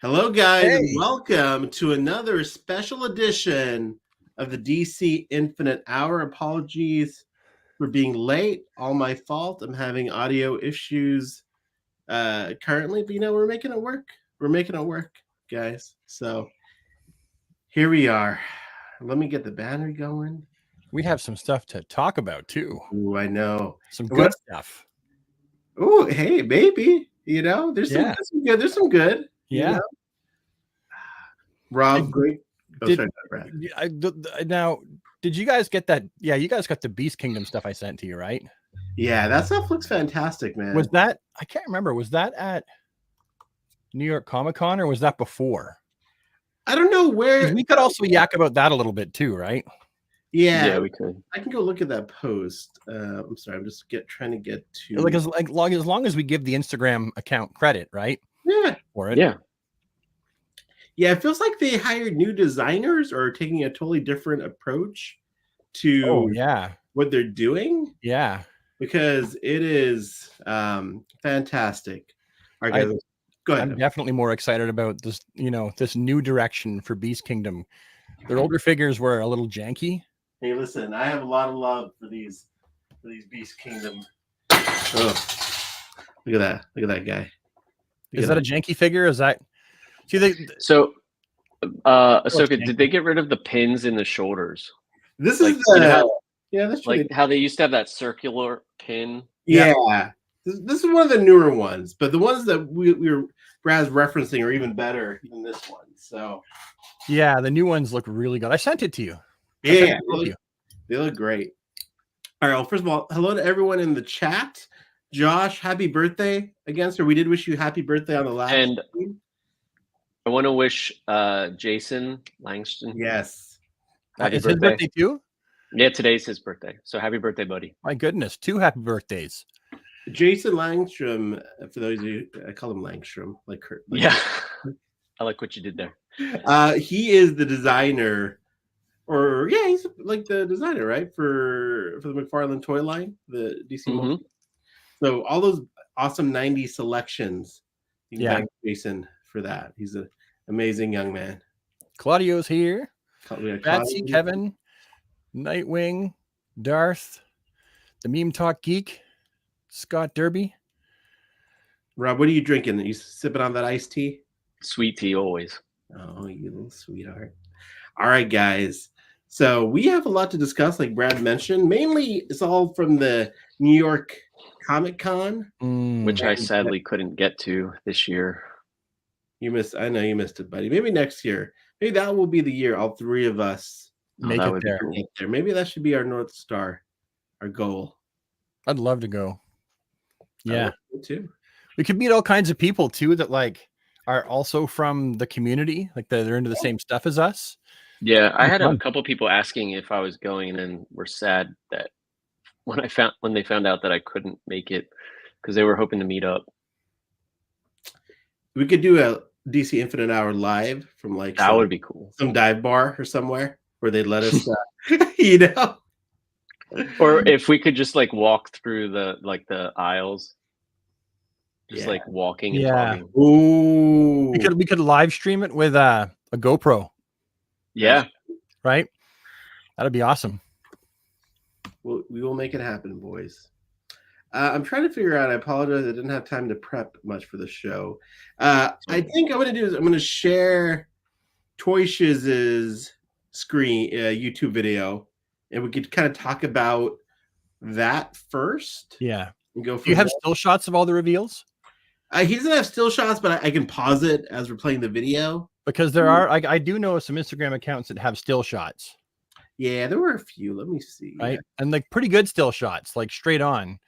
Hello, guys, and Hey. welcome to another special edition of the DC Infinite Hour. Apologies for being late. All my fault. I'm having audio issues currently, but we're making it work. We're making it work, guys. So here we are. Let me get the banner going. We have some stuff to talk about too. Ooh, I know. Some And good stuff. Oh, hey, maybe. There's some good. There's some good. Yeah. Rob, great. Sorry, Brad. Now, did you guys get that? Yeah, you guys got the Beast Kingdom stuff I sent to you, right? Yeah, that stuff looks fantastic, man. Was that? I can't remember. Was that at New York Comic Con or was that before? I don't know where. We could also yak about that a little bit too, right? Yeah, we could. I can go look at that post. I'm sorry, I'm just trying to get to as long as we give the Instagram account credit, right? Yeah, for it. Yeah, it feels like they hired new designers or are taking a totally different approach to what they're doing. Yeah, because it is fantastic. All right, guys, go ahead. I'm definitely more excited about this. This new direction for Beast Kingdom. Their older figures were a little janky. Hey, listen, I have a lot of love for these Beast Kingdom. Oh, look at that! Look at that guy. Is that a janky figure? Is that? So, Ahsoka, did they get rid of the pins in the shoulders? This is that's like how they used to have that circular pin. Yeah. This is one of the newer ones, but the ones that Brad's referencing are even better than this one. So, yeah, the new ones look really good. I sent it to you. Yeah, they look great. All right. Well, first of all, hello to everyone in the chat. Josh, happy birthday again, sir. We did wish you happy birthday on the last and stream. I want to wish Jason Langston. Yes. It's his birthday too? Yeah, today's his birthday. So happy birthday, buddy. My goodness, 2 happy birthdays. Jason Langstrom, for those of you, I call him Langstrom, like Kurt. I like what you did there. He is the designer, he's like the designer, right? For the McFarlane toy line, the DC So all those awesome 90s selections, you can thank Jason for that. He's an amazing young man. Claudio's here. Patsy, Kevin, Nightwing, Darth, the Meme Talk Geek, Scott Derby. Rob, what are you drinking? Are you sipping on that iced tea? Sweet tea always. Oh, you little sweetheart. All right, guys. So we have a lot to discuss, like Brad mentioned. Mainly, it's all from the New York Comic Con, which I sadly couldn't get to this year. I know you missed it, buddy. Maybe next year. Maybe that will be the year all three of us make it there. Maybe that should be our North Star, our goal. I'd love to go. Yeah, me too. We could meet all kinds of people too that are also from the community, like they're into the same stuff as us. Yeah, I had a couple people asking if I was going, and then were sad that when they found out that I couldn't make it because they were hoping to meet up. We could do a DC Infinite Hour live from that would be cool. Some dive bar or somewhere where they'd let us, Or if we could just walk through the aisles, just walking and talking. Ooh, we could live stream it with a GoPro. Yeah, right. That'd be awesome. Well, we will make it happen, boys. I'm trying to figure out. I apologize. I didn't have time to prep much for the show. I think I'm going to do is I'm going to share Toy Shiz's screen YouTube video, and we could kind of talk about that first. Yeah. And go. Do you have still shots of all the reveals? He doesn't have still shots, but I can pause it as we're playing the video. Because there are, I do know some Instagram accounts that have still shots. Yeah, there were a few. Let me see. Right. And pretty good still shots, straight on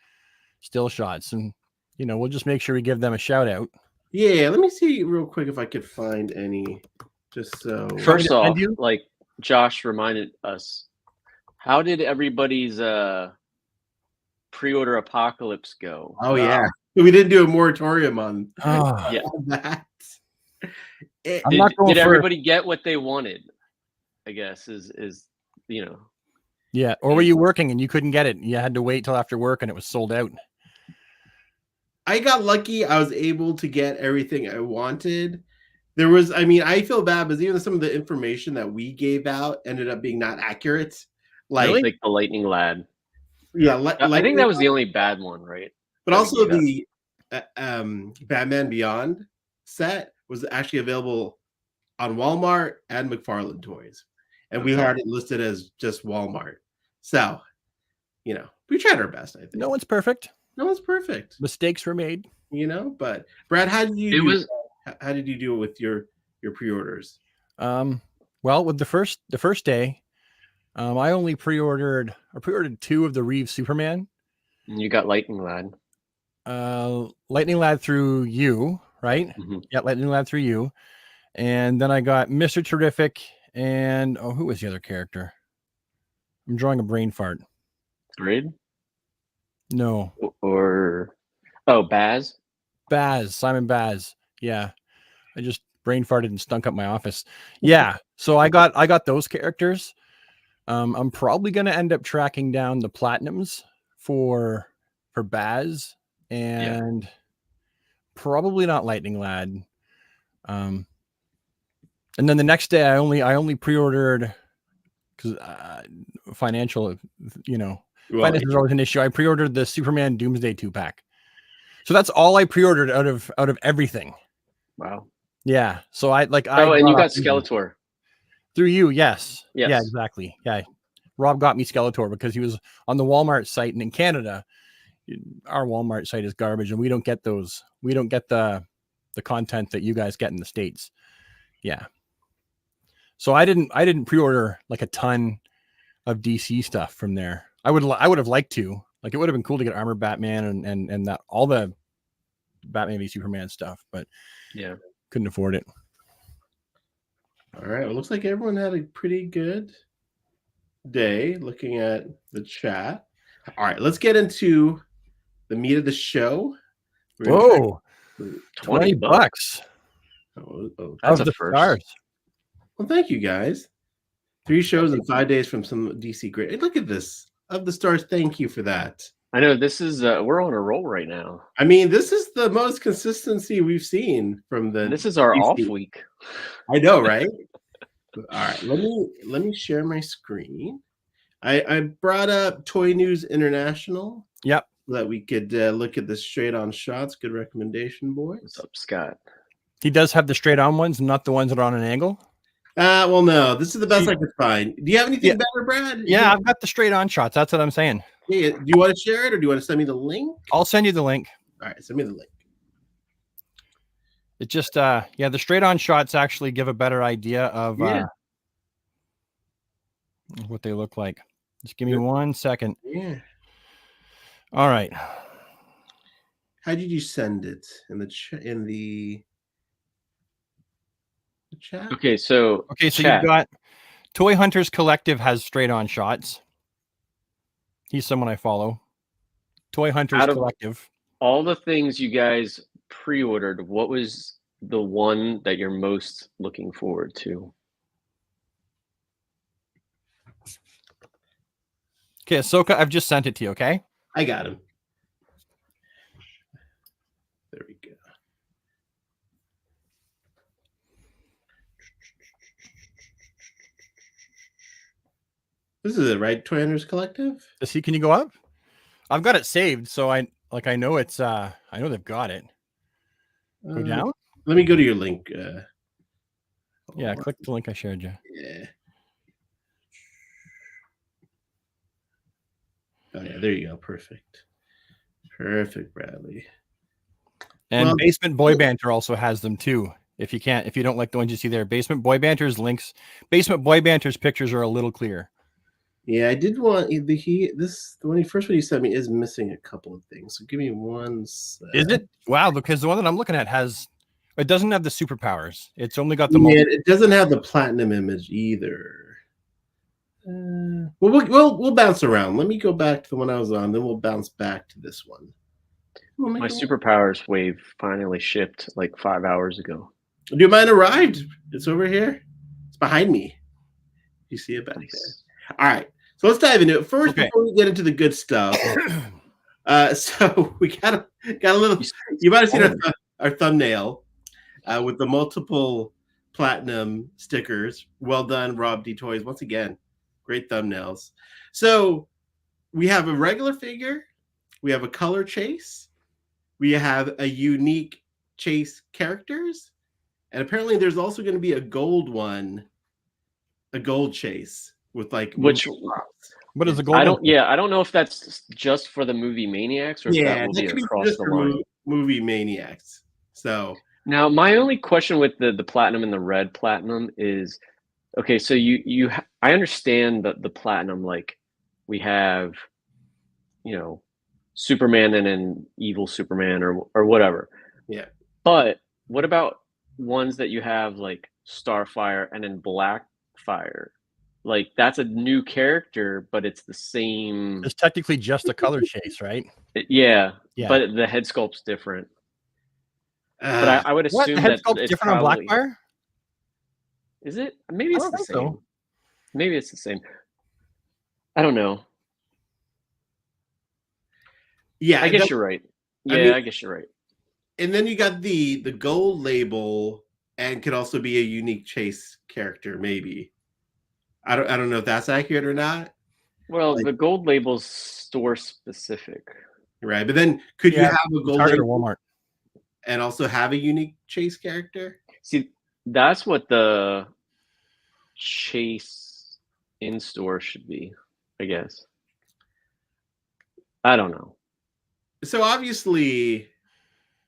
still shots. And, we'll just make sure we give them a shout out. Yeah. Let me see real quick if I could find any. Just so. First off, Josh reminded us, how did everybody's pre-order apocalypse go? Oh, yeah. We didn't do a moratorium on that. Did everybody get what they wanted? I guess is Yeah, or were you working and you couldn't get it? You had to wait till after work and it was sold out. I got lucky. I was able to get everything I wanted. there was, I mean, I feel bad because even some of the information that we gave out ended up being not accurate. Like, Really? Like the Lightning Lad. yeah, I think that was the only bad one, right? but that we also gave out. the Batman Beyond set was actually available on Walmart and McFarlane Toys, and we Okay. had it listed as just Walmart. So, you know, we tried our best. I think No one's perfect. no one's perfect, Mistakes were made. you know. But Brad, how did you It do? was How did you do it with your pre-orders? Well, with the first day, I pre-ordered 2 of the Reeves Superman. you got Lightning Lad. Lightning Lad through you, right? Mhm. Yeah, Lightning Lad through you. And then I got Mr. Terrific and who was the other character? I'm drawing a brain fart. Grid No. or Baz. Baz, Simon Baz. Yeah. I just brain farted and stunk up my office. Yeah. So I got those characters. I'm probably gonna end up tracking down the platinums for Baz and probably not Lightning Lad. And then the next day I only pre-ordered because financial, finance is always an issue. I pre-ordered the Superman Doomsday 2-pack. So that's all I pre-ordered out of everything. Wow. Yeah. So and you got Skeletor through you. Yes. Yes. Yeah, exactly. Yeah. Rob got me Skeletor because he was on the Walmart site, and in Canada, our Walmart site is garbage, and we don't get those. We don't get the content that you guys get in the States. Yeah. So I didn't pre-order like a ton of DC stuff from there. I would have liked to. Like, it would have been cool to get Armor Batman and that all the Batman v Superman stuff, but yeah, couldn't afford it. All right. Well, looks like everyone had a pretty good day looking at the chat. All right, let's get into the meat of the show. Whoa, $20. That's the first. Stars. Well, thank you guys. 3 shows in 5 days from some DC great. Hey, look at this. Of the stars, thank you for that. I know this is we're on a roll right now. I mean, this is the most consistency we've seen from the. This is our DC. off week. I know, right? All right, let me share my screen. I brought up Toy News International. Yep. So that we could look at the straight on shots. Good recommendation, boys. What's up, Scott? He does have the straight on ones, not the ones that are on an angle. Well, no, this is the best I could find. Do you have anything better, Brad? Yeah, I've got the straight on shots. That's what I'm saying. Yeah, do you want to share it or do you want to send me the link? I'll send you the link. All right, send me the link. It just the straight on shots actually give a better idea of what they look like. Just give me 1 second. Yeah. All right. How did you send it in the chat? Okay, so you've got Toy Hunters Collective has straight on shots. He's someone I follow. Toy Hunters Collective. All the things you guys pre-ordered, what was the one that you're most looking forward to? Okay, Ahsoka, I've just sent it to you, okay? I got him. There we go. This is it, right? Toy Hunters Collective? Can you go up? I've got it saved, so I know it's I know they've got it. Go down. Let me go to your link. Yeah, click the link I shared you. Yeah. Oh yeah, there you go. Perfect. Perfect, Bradley. And Basement Boy Banter also has them too. If you don't like the ones you see there, Basement Boy Banter's pictures are a little clear. Yeah, I did want the first one you sent me is missing a couple of things. So give me 1 sec. Is it? Wow, because the one that I'm looking at it doesn't have the superpowers. It's only got the it doesn't have the platinum image either. We'll bounce around. Let me go back to the one I was on, then we'll bounce back to this one. My superpowers wave finally shipped like 5 hours ago. Dude, mine arrived. It's over here. It's behind me. You see it back there. All right. So let's dive into it. First, before we get into the good stuff. So we got a little. You might have seen our thumbnail with the multiple platinum stickers. Well done, Rob D Toys. Once again, great thumbnails. So we have a regular figure, we have a color chase, we have a unique chase characters, and apparently there's also going to be a gold one, a gold chase with like Which What is the I golden? don't. Yeah, I don't know if that's just for the movie Maniacs or if that will be could be across just the for line. movie Maniacs. So Now, my only question with the platinum and the red platinum is, okay, so I understand the platinum, like we have, you know, Superman and an evil Superman or whatever. yeah, But what about ones that you have like Starfire and then Blackfire? Like that's a new character, but it's the same. It's technically just a color chase, right? Yeah, Yeah. but the head sculpt's different. But uh, I would What? assume The head that sculpt's it's different probably, on Blackfire? is it? Maybe I it's don't the think same. so. Maybe it's the same. I don't know. yeah, I guess that- you're right. I Yeah, mean- I guess you're right. and then you got the gold label, and could also be a unique chase character. Maybe I don't know if that's accurate or not. Well, Like- the gold label's store specific. Right, but then could you Yeah, have a gold Target or label Walmart. and also have a unique chase character? See, that's what the chase in store should be, I guess. I don't know. So obviously,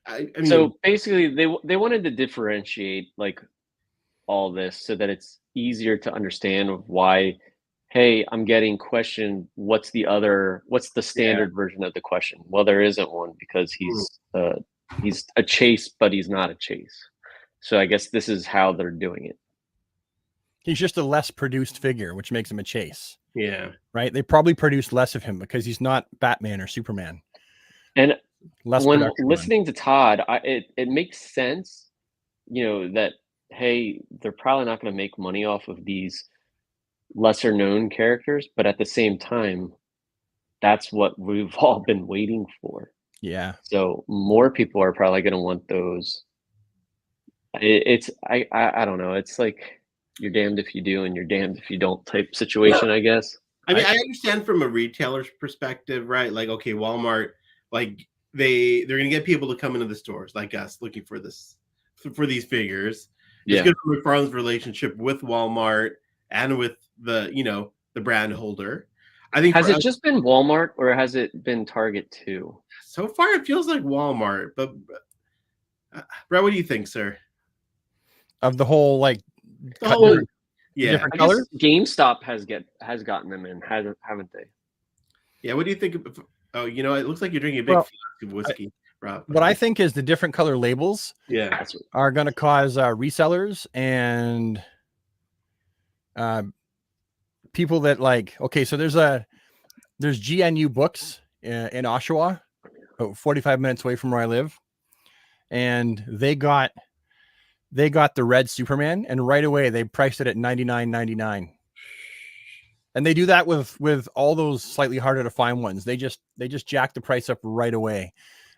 I mean, So basically, they wanted to differentiate like all this so that it's easier to understand of why. Hey, I'm getting questioned. What's the standard version of the question? Well, there isn't one because he's a chase, but he's not a chase. So I guess this is how they're doing it. He's just a less produced figure, which makes him a chase, yeah, right? They probably produced less of him because he's not Batman or Superman. And Less when production run. listening to Todd, it makes sense, that hey, they're probably not going to make money off of these lesser known characters, but at the same time, that's what we've all been waiting for. Yeah. So more people are probably going to want those. I don't know. It's like you're damned if you do and you're damned if you don't type situation, I guess. I mean, I understand from a retailer's perspective, right? Like, okay, Walmart, like they're gonna get people to come into the stores like us looking for for these figures. Yeah. It's good for McFarlane's relationship with Walmart and with the brand holder. I think Has for it us, just been Walmart or has it been Target too? so far it feels like Walmart, but Brett, what do you think, sir? Of the whole like The cut whole- different- yeah, different I guess colors? GameStop has gotten them in, haven't they? yeah. What do you think? Oh, it looks like you're drinking a big Well, flask of whiskey, Rob. What I think is the different color labels yeah, That's are going to cause resellers and people that like, okay, so there's GNU Books in Oshawa, about 45 minutes away from where I live. And they got the red Superman, and right away they priced it at $99.99. And they do that with all those slightly harder to find ones. They just jack the price up right away.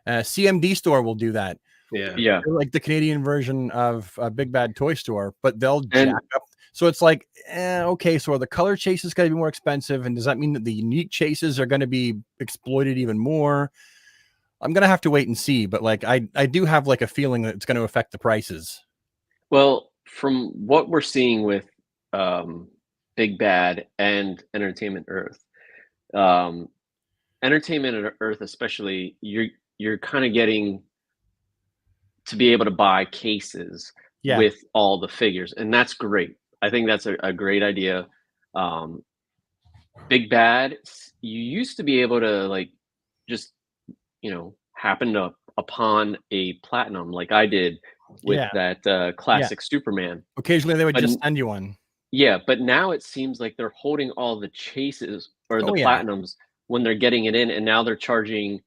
CMD store will do that. yeah. yeah. They're like the Canadian version of a Big Bad Toy Store, but they'll And- jack up. So it's like, okay, so are the color chases going to be more expensive? And does that mean that the unique chases are going to be exploited even more? I'm going to have to wait and see. But like, I do have like a feeling that it's going to affect the prices. Well, from what we're seeing with Big Bad and Entertainment Earth, Entertainment Earth especially, you're kind of getting to be able to buy cases Yeah. with all the figures, and that's great. I think that's a great idea. Big Bad, you used to be able to like just happen upon a platinum like I did with that classic Superman. Occasionally they would But just send you one. Yeah, but now it seems like they're holding all the chases or the Oh, yeah. platinums when they're getting it in, and now they're charging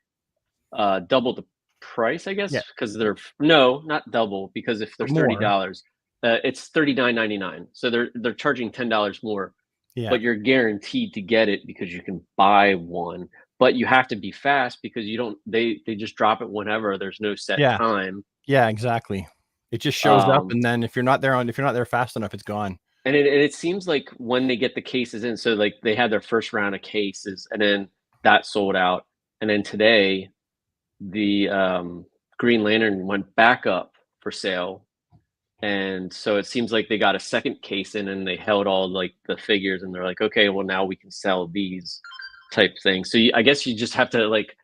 double the price, I guess, Yeah. because not double, because if there's More. $30, it's $39.99. So they're charging $10 more, Yeah. but you're guaranteed to get it because you can buy one. But you have to be fast because they just drop it whenever. There's no set Yeah. time. Yeah, exactly. It just shows up, Um, and then if you're not there fast enough, it's gone. And it seems like when they get the cases in, so like they had their first round of cases, and then that sold out, and then today the Green Lantern went back up for sale, and so it seems like they got a second case in, and they held all like the figures, and they're like, okay, well now we can sell these type things. So I guess you just have to like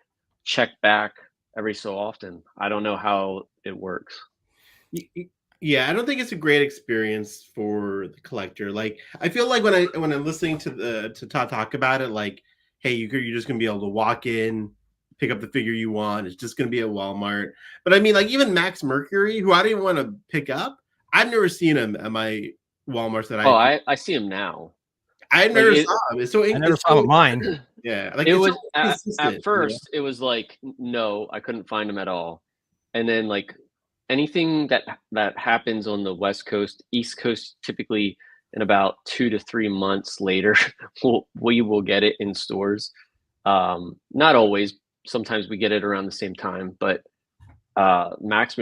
check back every so often. I don't know how it works. Yeah, I don't think it's a great experience for the collector. Like, I feel like when I'm listening to Todd talk about it, like, hey, you're just gonna be able to walk in, pick up the figure you want. It's just gonna be at Walmart. But I mean, like, even Max Mercury, who I didn't want to pick up, I've never seen him at my Walmarts that Oh, I see them now. I Like never it, saw him. It's so I never it's saw so, mine. yeah, like it it's was so at consistent. first it was like no, I couldn't find them at all, and then like anything that happens on the West Coast, East Coast, typically in about 2 to 3 months later, we will get it in stores. Not always. Sometimes we get it around the same time, but Max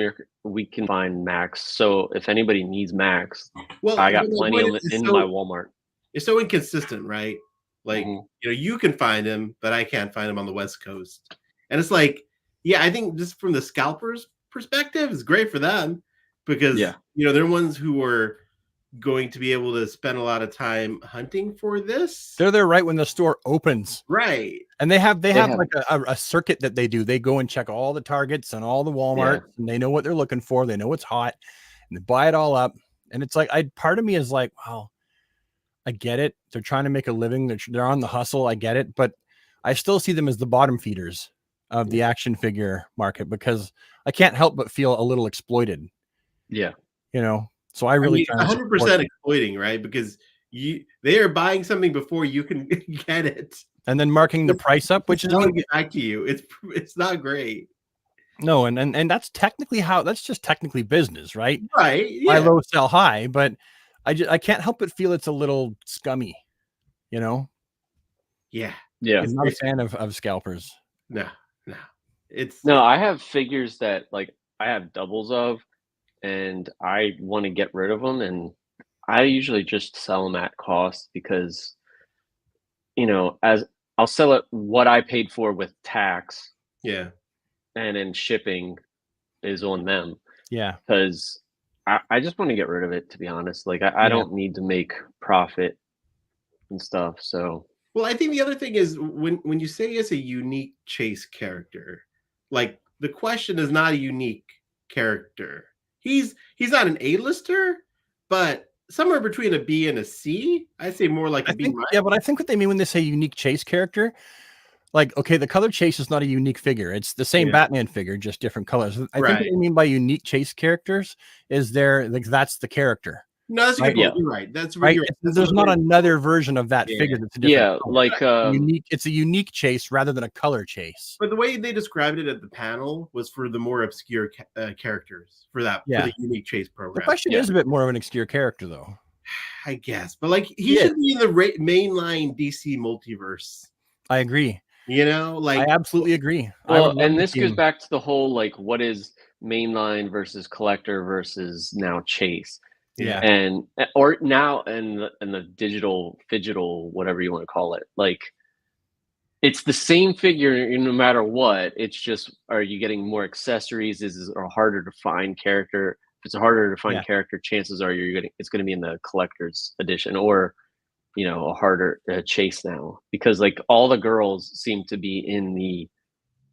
we can find Max. So if anybody needs Max, Well, I got but my plenty point of them is, in my Walmart. it's so inconsistent, right? Like, Mhm. you can find him, but I can't find him on the West Coast. And it's like, yeah, I think just from the scalpers' perspective, it's great for them because Yeah. they're ones who are going to be able to spend a lot of time hunting for this. They're there right when the store opens, Right. and they have have- like a circuit that they do. They go and check all the Targets and all the Walmarts, and they know what they're looking for. They know what's hot, and they buy it all up. And it's like, part of me is like, wow, I get it. They're trying to make a living. They're on the hustle. I get it, but I still see them as the bottom feeders of the action figure market because I can't help but feel a little exploited. Yeah. So I really 100% exploiting, right? Because they are buying something before you can get it, and then marking the price up, which is going to get back to you. It's not great. no, and that's just technically business, right? Right. Buy Yeah. low, sell high, but I can't help but feel it's a little scummy, Yeah. Yeah. I'm not a fan of scalpers. No. No, I have figures that like I have doubles of, and I want to get rid of them, and I usually just sell them at cost because as I'll sell it what I paid for with tax, Yeah. and then shipping is on them Yeah. because I just want to get rid of it, to be honest. Like I don't need to make profit and stuff. So Well, I think the other thing is when you say it's a unique Chase character, like the question is not a unique character. He's not an A-lister, but somewhere between a B and a C. I'd say more like a B minus. Yeah, but I think what they mean when they say unique Chase character, like, okay, the color Chase is not a unique figure. It's the same Batman figure, just different colors. I think what they mean by unique Chase characters is that's the character. No, that's a good point. You're right. That's right. There's not another version of that figure that's a different color. like unique. It's a unique Chase rather than a color Chase. But the way they described it at the panel was for the more obscure characters for the unique Chase program. The question is a bit more of an obscure character, though. I guess, but like he should be in the mainline DC multiverse. I agree. I absolutely agree. Well, and this goes back to the whole like what is mainline versus collector versus now Chase. Yeah. And or now and the digital whatever you want to call it. Like it's the same figure no matter what. It's just, are you getting more accessories? Is it a harder to find character? If it's a harder to find character, chances are it's going to be in the collector's edition or a harder Chase now, because like all the girls seem to be in the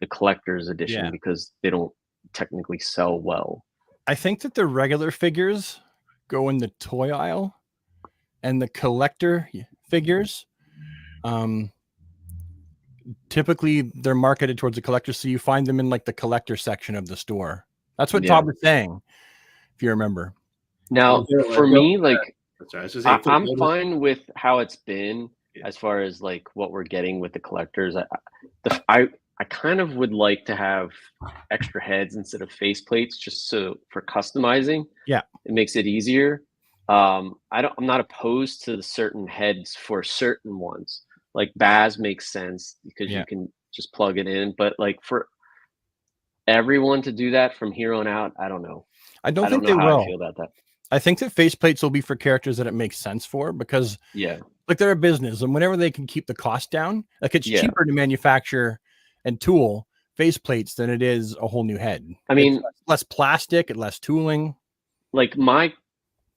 collector's edition because they don't technically sell well. I think that the regular figures go in the toy aisle, and the collector figures, typically they're marketed towards the collector, so you find them in like the collector section of the store. That's what Todd was saying, if you remember. Now, for me, like I'm fine with how it's been as far as like what we're getting with the collectors. I kind of would like to have extra heads instead of face plates, just so for customizing. Yeah, it makes it easier. I'm not opposed to the certain heads for certain ones. Like Baz makes sense because you can just plug it in. But like everyone to do that from here on out, I don't know. I don't I don't think they know how I will. feel about that. I think that faceplates will be for characters that it makes sense for, because Yeah. like they're a business, and whenever they can keep the cost down, like it's Yeah. cheaper to manufacture and tool faceplates than it is a whole new head. I mean, It's less plastic and less tooling. like my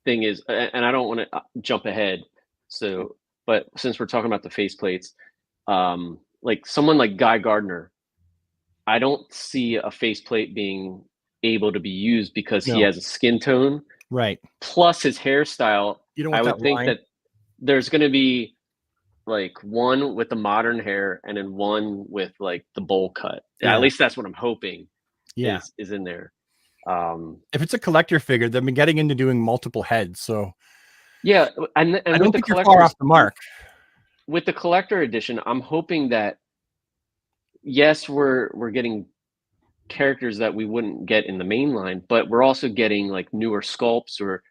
thing is, and I don't want to jump ahead. So, but since we're talking about the faceplates, like someone like Guy Gardner, I don't see a faceplate being able to be used because he No. has a skin tone Right. plus his hairstyle. You don't I want would that think line. that there's going to be like one with the modern hair and then one with like the bowl cut. Yeah. At least that's what I'm hoping Yeah. is in there. If it's a collector figure, they've been getting into doing multiple heads. So Yeah, and I with don't the think you're far collectors, off the mark. with the collector edition, I'm hoping that yes, we're getting characters that we wouldn't get in the main line, but we're also getting like newer sculpts or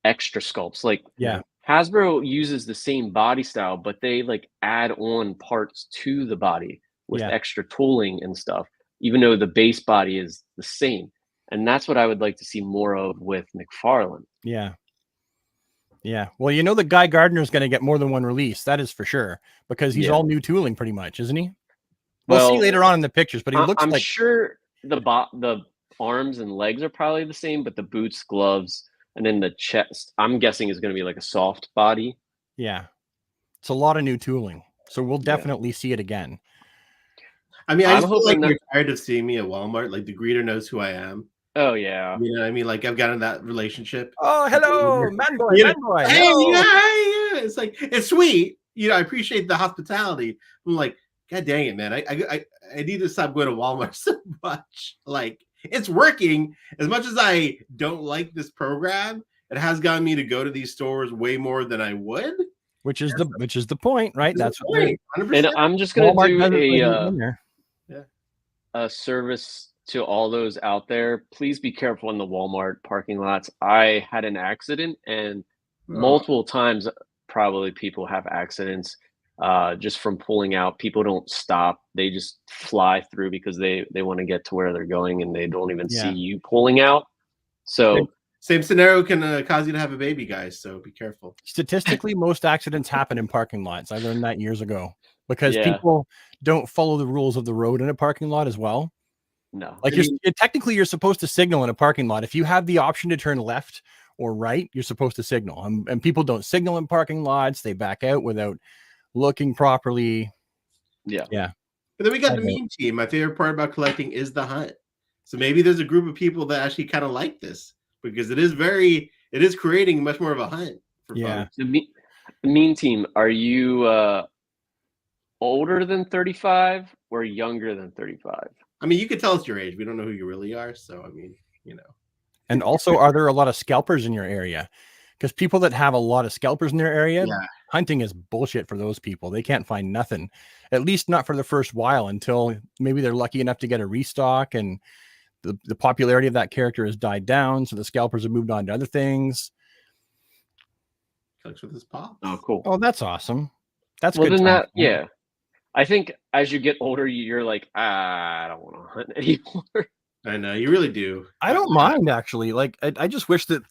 extra sculpts. Like Yeah. Hasbro uses the same body style, but they like add on parts to the body with Yeah. extra tooling and stuff, even though the base body is the same. And that's what I would like to see more of with McFarlane. Yeah. Yeah. Well, you know, the Guy Gardner is going to get more than one release. That is for sure, because he's Yeah. all new tooling pretty much, isn't he? We'll see Well, later on in the pictures, but he looks I'm like sure the arms and legs are probably the same, but the boots, gloves, and then the chest, I'm guessing is going to be like a soft body. yeah. It's a lot of new tooling. So we'll Yeah. definitely see it again. I mean, I I'm just feel like hoping they're that- tired of seeing me at Walmart. Like the greeter knows who I am. Oh yeah. You know what I mean? Like I've gotten that relationship. Oh, hello, man boy, Yeah. man boy. Hey, hello. yeah. It's like it's sweet. You know, I appreciate the hospitality. I'm like, God dang it, man. I need to stop going to Walmart so much. Like it's working. As much as I don't like this program, it has gotten me to go to these stores way more than I would. Which is the point, right? That's what point. And 100%. I'm just going Walmart to does it do right in there. a service to all those out there. Please be careful in the Walmart parking lots. I had an accident, and multiple times, probably people have accidents just from pulling out. People don't stop; they just fly through because they want to get to where they're going, and they don't even see Yeah. you pulling out. So Same scenario can cause you to have a baby, guys. So be careful. Statistically, most accidents happen in parking lots. I learned that years ago, because Yeah. people don't follow the rules of the road in a parking lot as well. no, Like technically you're supposed to signal in a parking lot. If you have the option to turn left or right, you're supposed to signal. And people don't signal in parking lots. They back out without looking properly. yeah. But then we got I the know. meme team. My favorite part about collecting is the hunt. So maybe there's a group of people that actually kind of like this because it is creating much more of a hunt for Yeah. folks. The mean team, are you older than 35 or younger than 35? I mean, you can tell us your age. We don't know who you really are. So, I mean, you know. And also, are there a lot of scalpers in your area? Because people that have a lot of scalpers in their area, Yeah. hunting is bullshit for those people. They can't find nothing, at least not for the first while, until maybe they're lucky enough to get a restock and the popularity of that character has died down. So the scalpers have moved on to other things. Collects with his pop. Oh, cool. Oh, that's awesome. That's Well, good. then times, that, man. yeah. I think as you get older, you're like, I don't want to hunt anymore. I know you really do. I don't mind actually. Like, I just wish that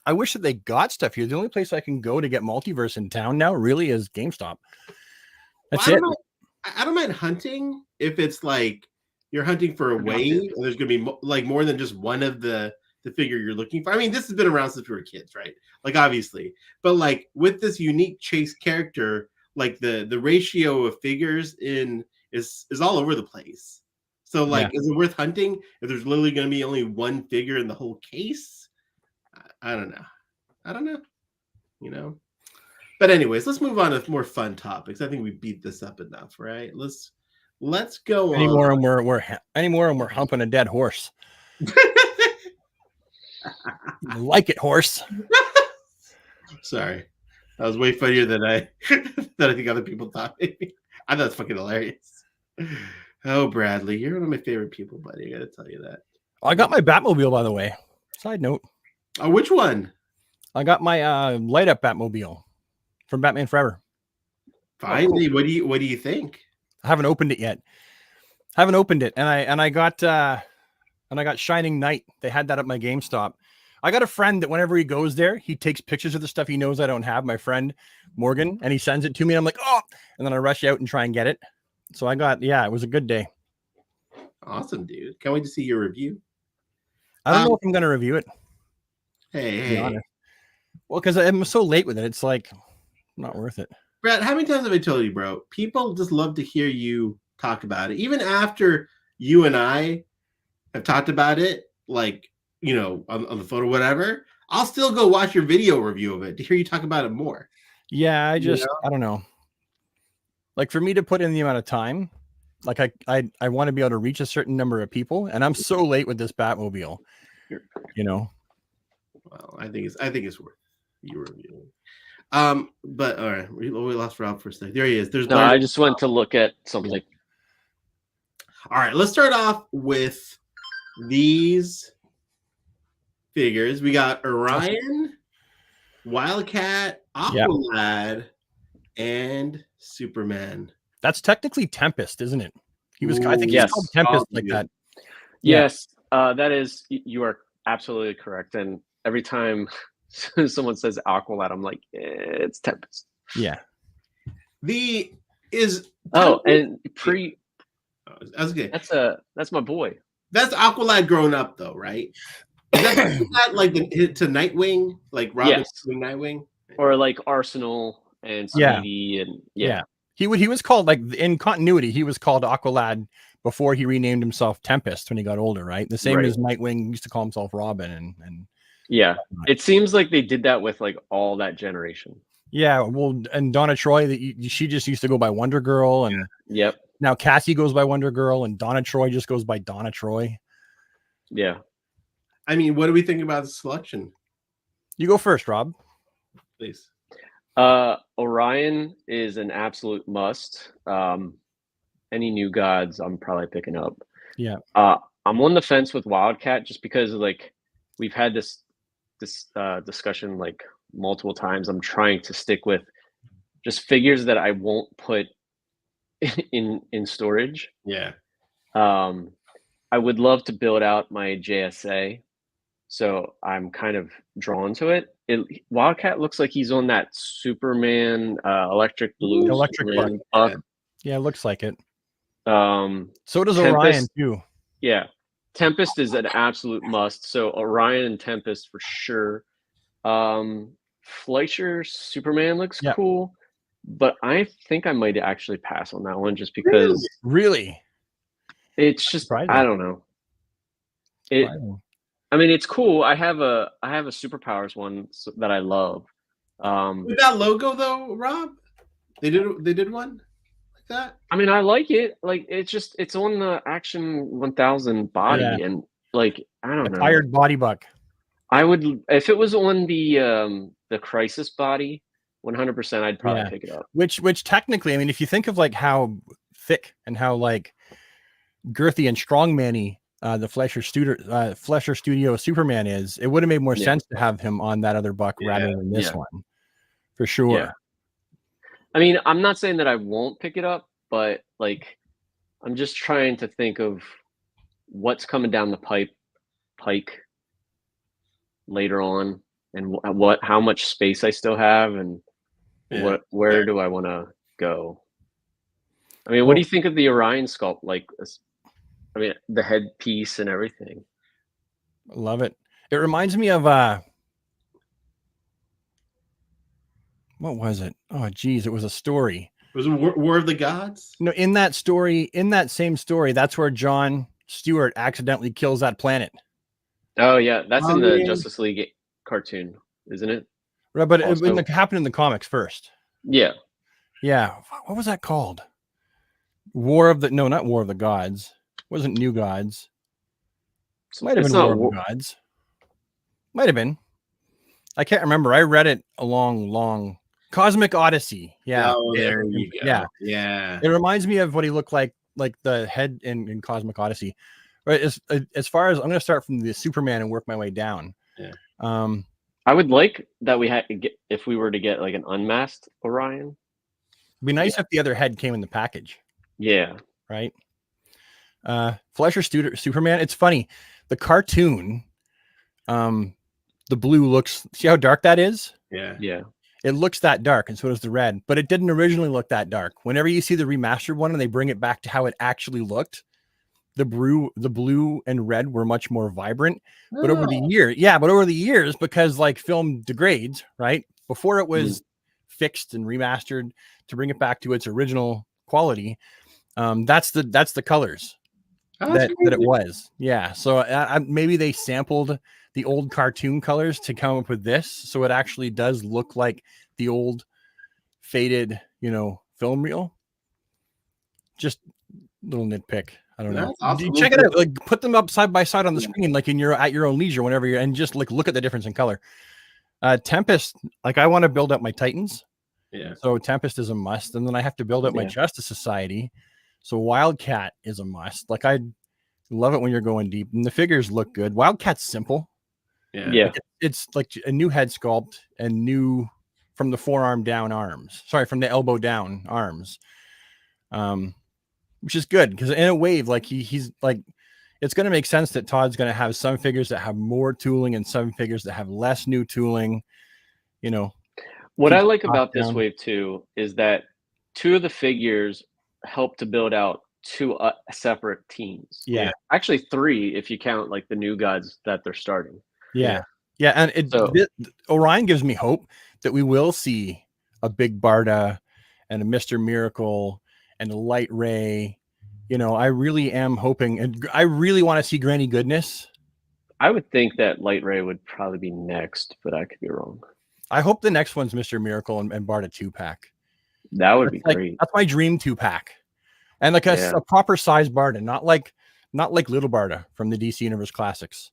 they got stuff here. The only place I can go to get multiverse in town now really is GameStop. That's Well, it. I don't mind hunting if it's like you're hunting for a wave and there's going to be like more than just one of the figure you're looking for. I mean, this has been around since we were kids, right? Like obviously, but like with this unique chase character, like the ratio of figures is all over the place. So like, is it worth hunting if there's literally going to be only one figure in the whole case? I don't know. You know. But anyways, let's move on to more fun topics. I think we beat this up enough, right? Let's go Anymore on. and we're humping a dead horse. Like it, horse. Sorry, that was way funnier than I think other people thought. Maybe. I thought it's fucking hilarious. Oh, Bradley, you're one of my favorite people, buddy. I gotta tell you that. I got my Batmobile, by the way. Side note. Oh, which one? I got my light up Batmobile from Batman Forever. Finally, what do you think? I haven't opened it yet. And I got and I got Shining Knight. They had that at my GameStop. I got a friend that whenever he goes there, he takes pictures of the stuff he knows I don't have. My friend Morgan, and he sends it to me. And I'm like, oh, and then I rush out and try and get it. So I got, it was a good day. Awesome, dude. Can't wait to see your review. I don't know if I'm gonna review it. Hey. Well, because I'm so late with it, it's like not worth it. Brad, how many times have I told you, bro? People just love to hear you talk about it. Even after you and I have talked about it, like, on the phone or whatever, I'll still go watch your video review of it to hear you talk about it more. Yeah, I don't know. Like for me to put in the amount of time, like I want to be able to reach a certain number of people, and I'm so late with this Batmobile. Well, I think it's worth you reviewing. But all right, we lost Rob for a second. There he is. I just went to look at something. All right, let's start off with these figures. We got Orion, Wildcat, Aqualad, and Superman. That's technically Tempest, isn't it? I think he's called Tempest like that. Yes, that is. You are absolutely correct. And every time someone says Aqualad, I'm like, it's Tempest. Yeah. That's my boy. That's Aqualad grown up though, right? Is that like to Nightwing, like Robin Nightwing, or like Arsenal and Speedy and He was called, like, in continuity, he was called Aqualad before he renamed himself Tempest when he got older, right? The same as Nightwing used to call himself Robin and it seems like they did that with like all that generation. Yeah, well, and Donna Troy, she just used to go by Wonder Girl, and now Cassie goes by Wonder Girl, and Donna Troy just goes by Donna Troy. Yeah. I mean, what do we think about the selection? You go first, Rob. Please. Orion is an absolute must. Any New Gods I'm probably picking up. Yeah. I'm on the fence with Wildcat just because like we've had this discussion like multiple times. I'm trying to stick with just figures that I won't put in storage. Yeah. I would love to build out my JSA, so I'm kind of drawn to it. Wildcat looks like he's on that Superman electric blue Superman buck. Yeah, it looks like it. So does Tempest, Orion too. Yeah, Tempest is an absolute must. So Orion and Tempest for sure. Fleischer Superman looks cool, but I think I might actually pass on that one just because. Really? It's just I don't know. I mean, it's cool. I have a Superpowers one that I love. With that logo though, Rob, they did one like that. I mean, I like it. Like it's on the Action 1000 body, and like I don't know. Tired body buck. I would if it was on the Crisis body, 100%. I'd probably pick it up. Which technically, I mean, if you think of like how thick and how like girthy and strongman-y the Fleischer Studio Superman is, it would have made more sense to have him on that other buck rather than this one, for sure. Yeah. I mean, I'm not saying that I won't pick it up, but like, I'm just trying to think of what's coming down the pike later on, and how much space I still have, and where do I want to go? I mean, what do you think of the Orion sculpt? Like, I mean, the headpiece and everything. Love it. It reminds me of what was it? Oh, geez, it was a story. Was it War of the Gods? No, in that same story, that's where John Stewart accidentally kills that planet. Oh yeah, that's in the Justice League cartoon, isn't it? Right, but it happened in the comics first. Yeah. Yeah. What was that called? Not War of the Gods. It wasn't New Gods. Might have been War of the Gods. Might have been. I can't remember. I read it a long Cosmic Odyssey. Yeah. Oh, there you go. Yeah. It reminds me of what he looked like the head in Cosmic Odyssey. But as far as I'm going to start from the Superman and work my way down. Yeah. I would like that if we were to get like an unmasked Orion. It'd be nice if the other head came in the package. Yeah. Right. Fleischer Superman. It's funny. The cartoon, the blue looks, see how dark that is? Yeah. Yeah. It looks that dark, and so does the red, but it didn't originally look that dark. Whenever you see the remastered one and they bring it back to how it actually looked, the blue and red were much more vibrant. But over the years, because like film degrades, right? Before it was fixed and remastered to bring it back to its original quality, that's the colors that it was. Yeah. So maybe they sampled the old cartoon colors to come up with this, so it actually does look like the old faded, film reel. Just little nitpick. I don't know. Awesome. Check it out. Like, put them up side by side on the screen, like at your own leisure, whenever you're, and just like look at the difference in color. Tempest, like I want to build up my Titans. Yeah. So Tempest is a must, and then I have to build up my Justice Society. So Wildcat is a must. Like I love it when you're going deep, and the figures look good. Wildcat's simple. Yeah. It's like a new head sculpt and new from the forearm down arms. Sorry, from the elbow down arms. Which is good because in a wave, like he's like, it's going to make sense that Todd's going to have some figures that have more tooling and some figures that have less new tooling. What I like about this wave too is that 2 of the figures help to build out 2 separate teams. Yeah. Actually 3 if you count like the new gods that they're starting. Yeah. And Orion gives me hope that we will see a big Barda and a Mr. Miracle and a Light Ray. I really am hoping, and I really want to see Granny Goodness. I would think that Light Ray would probably be next, but I could be wrong. I hope the next one's Mr. Miracle and Barda 2-pack. That would be great. That's my dream 2-pack. And like a proper size Barda, not like little Barda from the DC Universe Classics.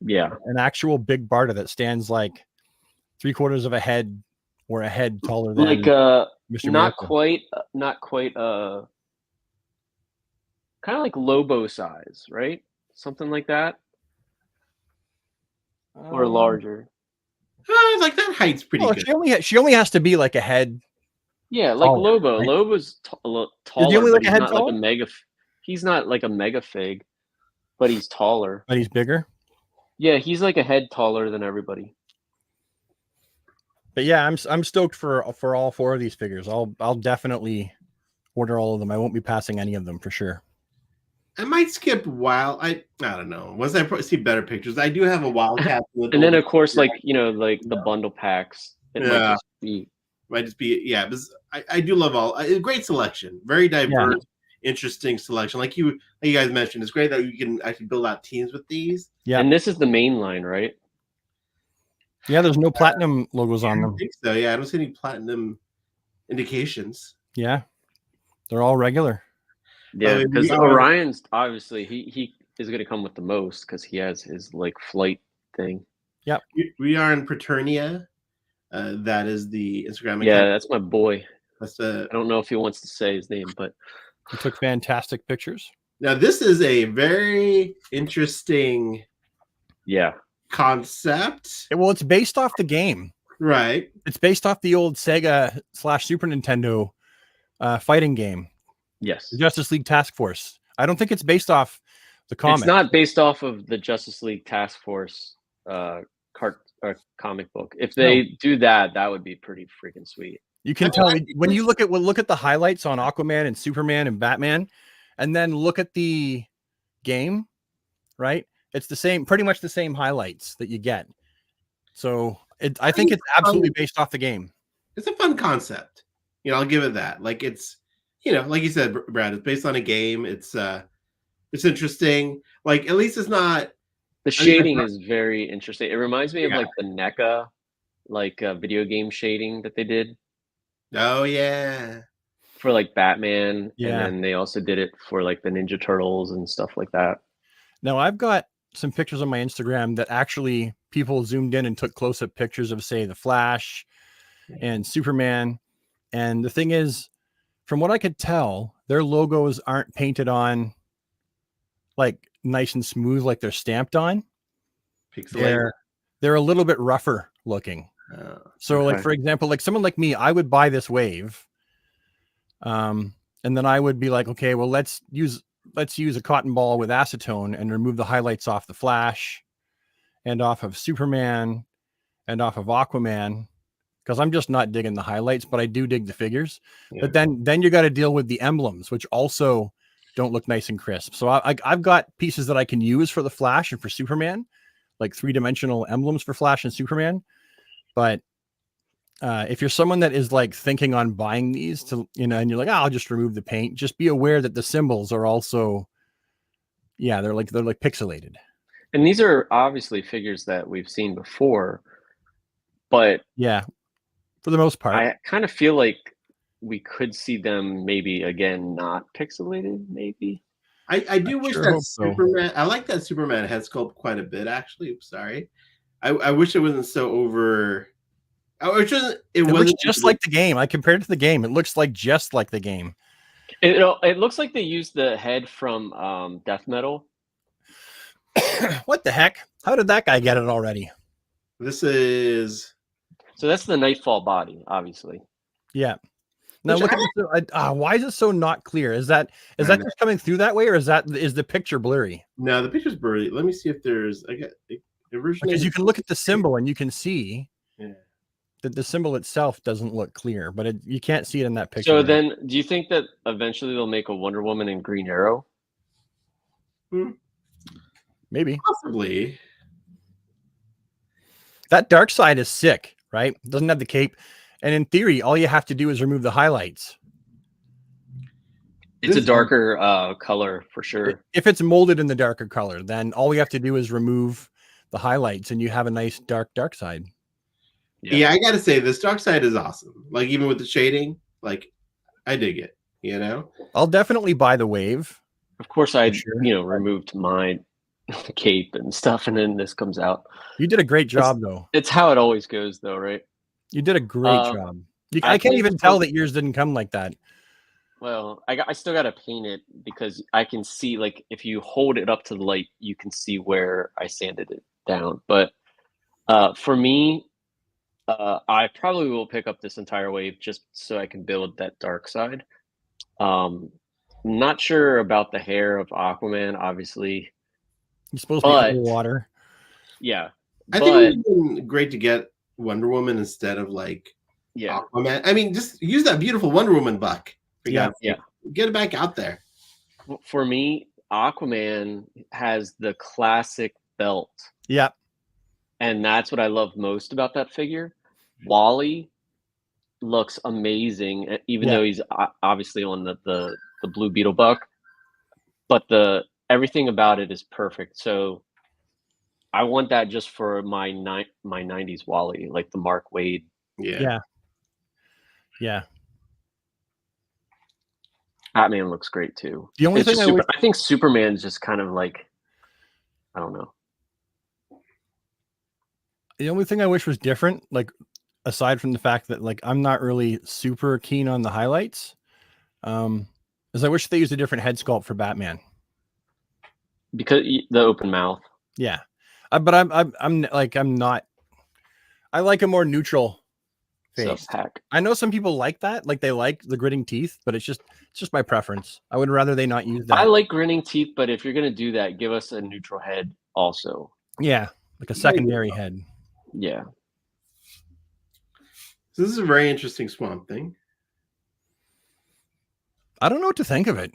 Yeah. An actual big Barda that stands like 3/4 of a head or a head taller than like Mr. not Miracle. quite kind of like Lobo size, right? Something like that. Or larger. Like that height's pretty good. She only has to be like a head. Yeah, like taller, Lobo. Right? Lobo's taller. Is he only like a head tall? He's not like a mega fig, but he's taller. But he's bigger. Yeah, he's like a head taller than everybody. But yeah, I'm stoked for all 4 of these figures. I'll definitely order all of them. I won't be passing any of them for sure. I might skip Wild. I don't know. Once I see better pictures, I do have a Wildcat. And then of course, like the bundle packs. It might just be because I do love all. Great selection, very diverse, interesting selection. Like you guys mentioned, it's great that you can actually build out teams with these. Yeah, and this is the main line, right? Yeah, there's no platinum logos on them. I think so. Yeah, I don't see any platinum indications. Yeah, they're all regular. Yeah, because Orion's obviously he is going to come with the most because he has his like flight thing. Yep. We are in Praeternia. That is the Instagram account. Yeah, that's my boy. I don't know if he wants to say his name, but he took fantastic pictures. Now this is a very interesting concept. Well, it's based off the game. Right. It's based off the old Sega / Super Nintendo fighting game. Yes. The Justice League Task Force. I don't think it's based off the comic. It's not based off of the Justice League Task Force comic book. If they do that, that would be pretty freaking sweet. You can tell when you look at the highlights on Aquaman and Superman and Batman, and then look at the game, right? It's the same, pretty much the same highlights that you get. So I think it's absolutely based off the game. It's a fun concept. I'll give it that. Like it's, like you said, Brad, it's based on a game. It's interesting. Like at least it's not. The shading is very interesting. It reminds me of like the NECA, like video game shading that they did. Oh yeah. For like Batman, yeah. And then they also did it for like the Ninja Turtles and stuff like that. Now I've got some pictures on my Instagram that actually people zoomed in and took close-up pictures of, say, the Flash and Superman. And the thing is, from what I could tell, their logos aren't painted on like nice and smooth like they're stamped on. They're a little bit rougher looking. So like, for example, like someone like me, I would buy this wave. And then I would be like, okay, well, let's use let's use a cotton ball with acetone and remove the highlights off the Flash and off of Superman and off of Aquaman, because I'm just not digging the highlights, but I do dig the figures. Yeah. But then you got to deal with the emblems, which also don't look nice and crisp. So I've got pieces that I can use for the Flash and for Superman, like 3-dimensional emblems for Flash and Superman. But if you're someone that is like thinking on buying these to, and you're like, I'll just remove the paint, just be aware that the symbols are also, they're like pixelated. And these are obviously figures that we've seen before, but yeah, for the most part, I kind of feel like we could see them maybe again not pixelated. Maybe I do wish sure that hope so. Superman. I like that Superman head sculpt quite a bit. Actually, I'm sorry. I wish it wasn't so over. It looks just like the game. I compared it to the game. It looks like just like the game. It looks like they used the head from Death Metal. What the heck? How did that guy get it already? This is so that's the Nightfall body, obviously. Yeah. Now look at this. Why is it so not clear? Is that just coming through that way, or is the picture blurry? No, the picture's blurry. Let me see if there's because you can look at the symbol and you can see that the symbol itself doesn't look clear, but you can't see it in that picture. So then, do you think that eventually they'll make a Wonder Woman and Green Arrow? Maybe. Possibly. That dark side is sick, right? Doesn't have the cape. And in theory, all you have to do is remove the highlights. It's a darker color for sure. If it's molded in the darker color, then all we have to do is remove the highlights and you have a nice dark side. Yeah, I gotta say this dark side is awesome. Like even with the shading, like I dig it. I'll definitely buy the wave. Of course, I removed my cape and stuff, and then this comes out. You did a great job, though. It's how it always goes, though, right? You did a great job. I can't even tell that yours didn't come like that. Well, I still got to paint it because I can see, like, if you hold it up to the light, you can see where I sanded it down. But for me, I probably will pick up this entire wave just so I can build that dark side. Not sure about the hair of Aquaman, obviously. You're supposed to be underwater. Yeah. I think it would have been great to get Wonder Woman instead of Aquaman. I mean, just use that beautiful Wonder Woman buck. Yeah. Get it back out there. For me, Aquaman has the classic belt. Yeah. And that's what I love most about that figure. Wally looks amazing, even though he's obviously on the Blue Beetle buck. But everything about it is perfect. So I want that just for my 90s Wally, like the Mark Waid. Yeah. Batman looks great too. The only thing I think Superman's just kind of like, I don't know. The only thing I wish was different, like aside from the fact that like I'm not really super keen on the highlights, is I wish they used a different head sculpt for Batman. Because the open mouth. Yeah. But I'm not. I like a more neutral face. I know some people like that, like they like the gritting teeth, but it's just my preference. I would rather they not use that. I like gritting teeth, but if you're gonna do that, give us a neutral head also. Yeah, like a secondary head. Yeah. So this is a very interesting Swamp Thing. I don't know what to think of it.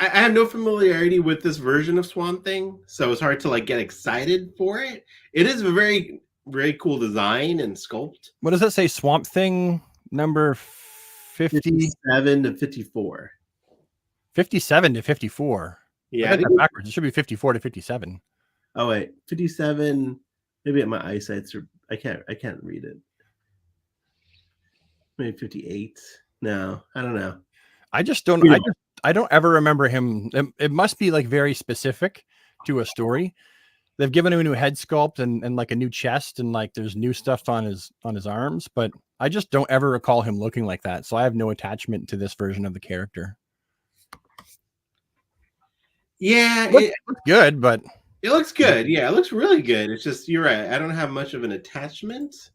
I have no familiarity with this version of Swamp Thing, so it's hard to get excited for it. It is a very, very cool design and sculpt. What does that say? Swamp Thing number 57 to 54. 57 to 54. Yeah, backwards. It should be 54 to 57. Oh wait, 57. Maybe my eyesight's I can't read it. Maybe 58. No, I don't know. I just don't. I don't ever remember him. It must be very specific to a story. They've given him a new head sculpt and like a new chest and there's new stuff on his arms, but I just don't ever recall him looking like that. So I have no attachment to this version of the character. Yeah, it looks good, but it looks good. Yeah, it looks really good. It's just you're right. I don't have much of an attachment.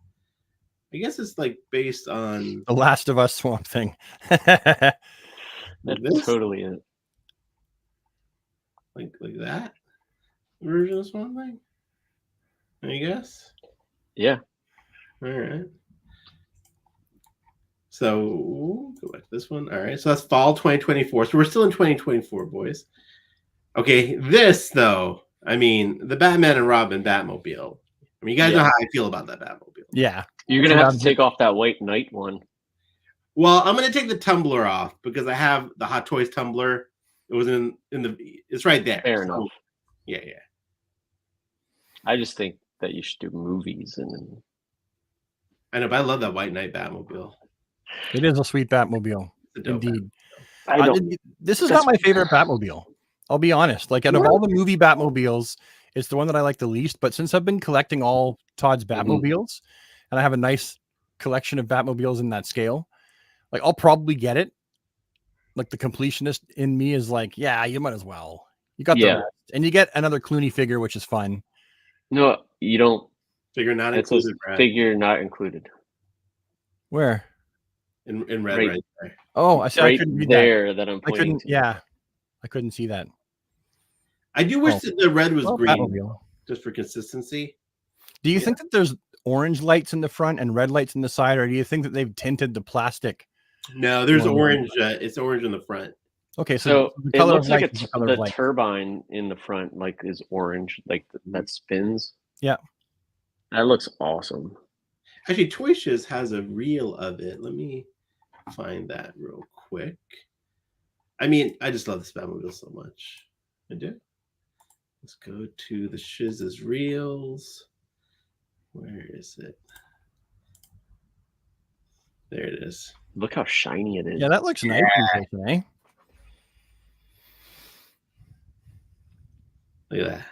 I guess it's based on The Last of Us Swamp Thing. Like That's this, totally it. like that version of Swamp Thing. I guess. Yeah. All right. So go back to this one. All right. So that's fall 2024. So we're still in 2024, boys. Okay. This though, I mean, the Batman and Robin Batmobile. I mean, you guys know how I feel about that Batmobile. Yeah. You're That's gonna what have I'm to take off that white knight one. Well, I'm gonna take the tumbler off because I have the Hot Toys tumbler. It was in the. It's right there. Fair So, enough. Yeah. I just think that you should do movies and I know, but I love that White Knight Batmobile. It is a sweet Batmobile. It's a dope Indeed. I don't. This is not my favorite Batmobile. I'll be honest. Like out of all the movie Batmobiles, it's the one that I like the least. But since I've been collecting all Todd's Batmobiles, and I have a nice collection of Batmobiles in that scale, like I'll probably get it. Like the completionist in me is like, yeah, you might as well. You got the rest. And you get another Clooney figure, which is fun. No, you don't. Figure not It says included, Brad. figure not included. Where? In red Right. right there. Oh, I said Right I couldn't read there that I'm that. I pointing couldn't. to. Yeah, I couldn't see that. I do wish that the red was Well, green, Batmobile. just for consistency. Do you think that there's orange lights in the front and red lights in the side, or do you think that they've tinted the plastic? No, there's Well, orange. It's orange in the front. Okay, So the it color looks of like light is it's the color of the light. turbine in the front, like is orange, like that spins. Yeah, that looks awesome. Actually, Toy Shiz has a reel of it. Let me find that real quick. I mean, I just love this Batmobile so much. I do. Let's go to the Shiz's reels. Where is it? There it is. Look how shiny it is. Yeah, that looks nice. Eh? Look at that.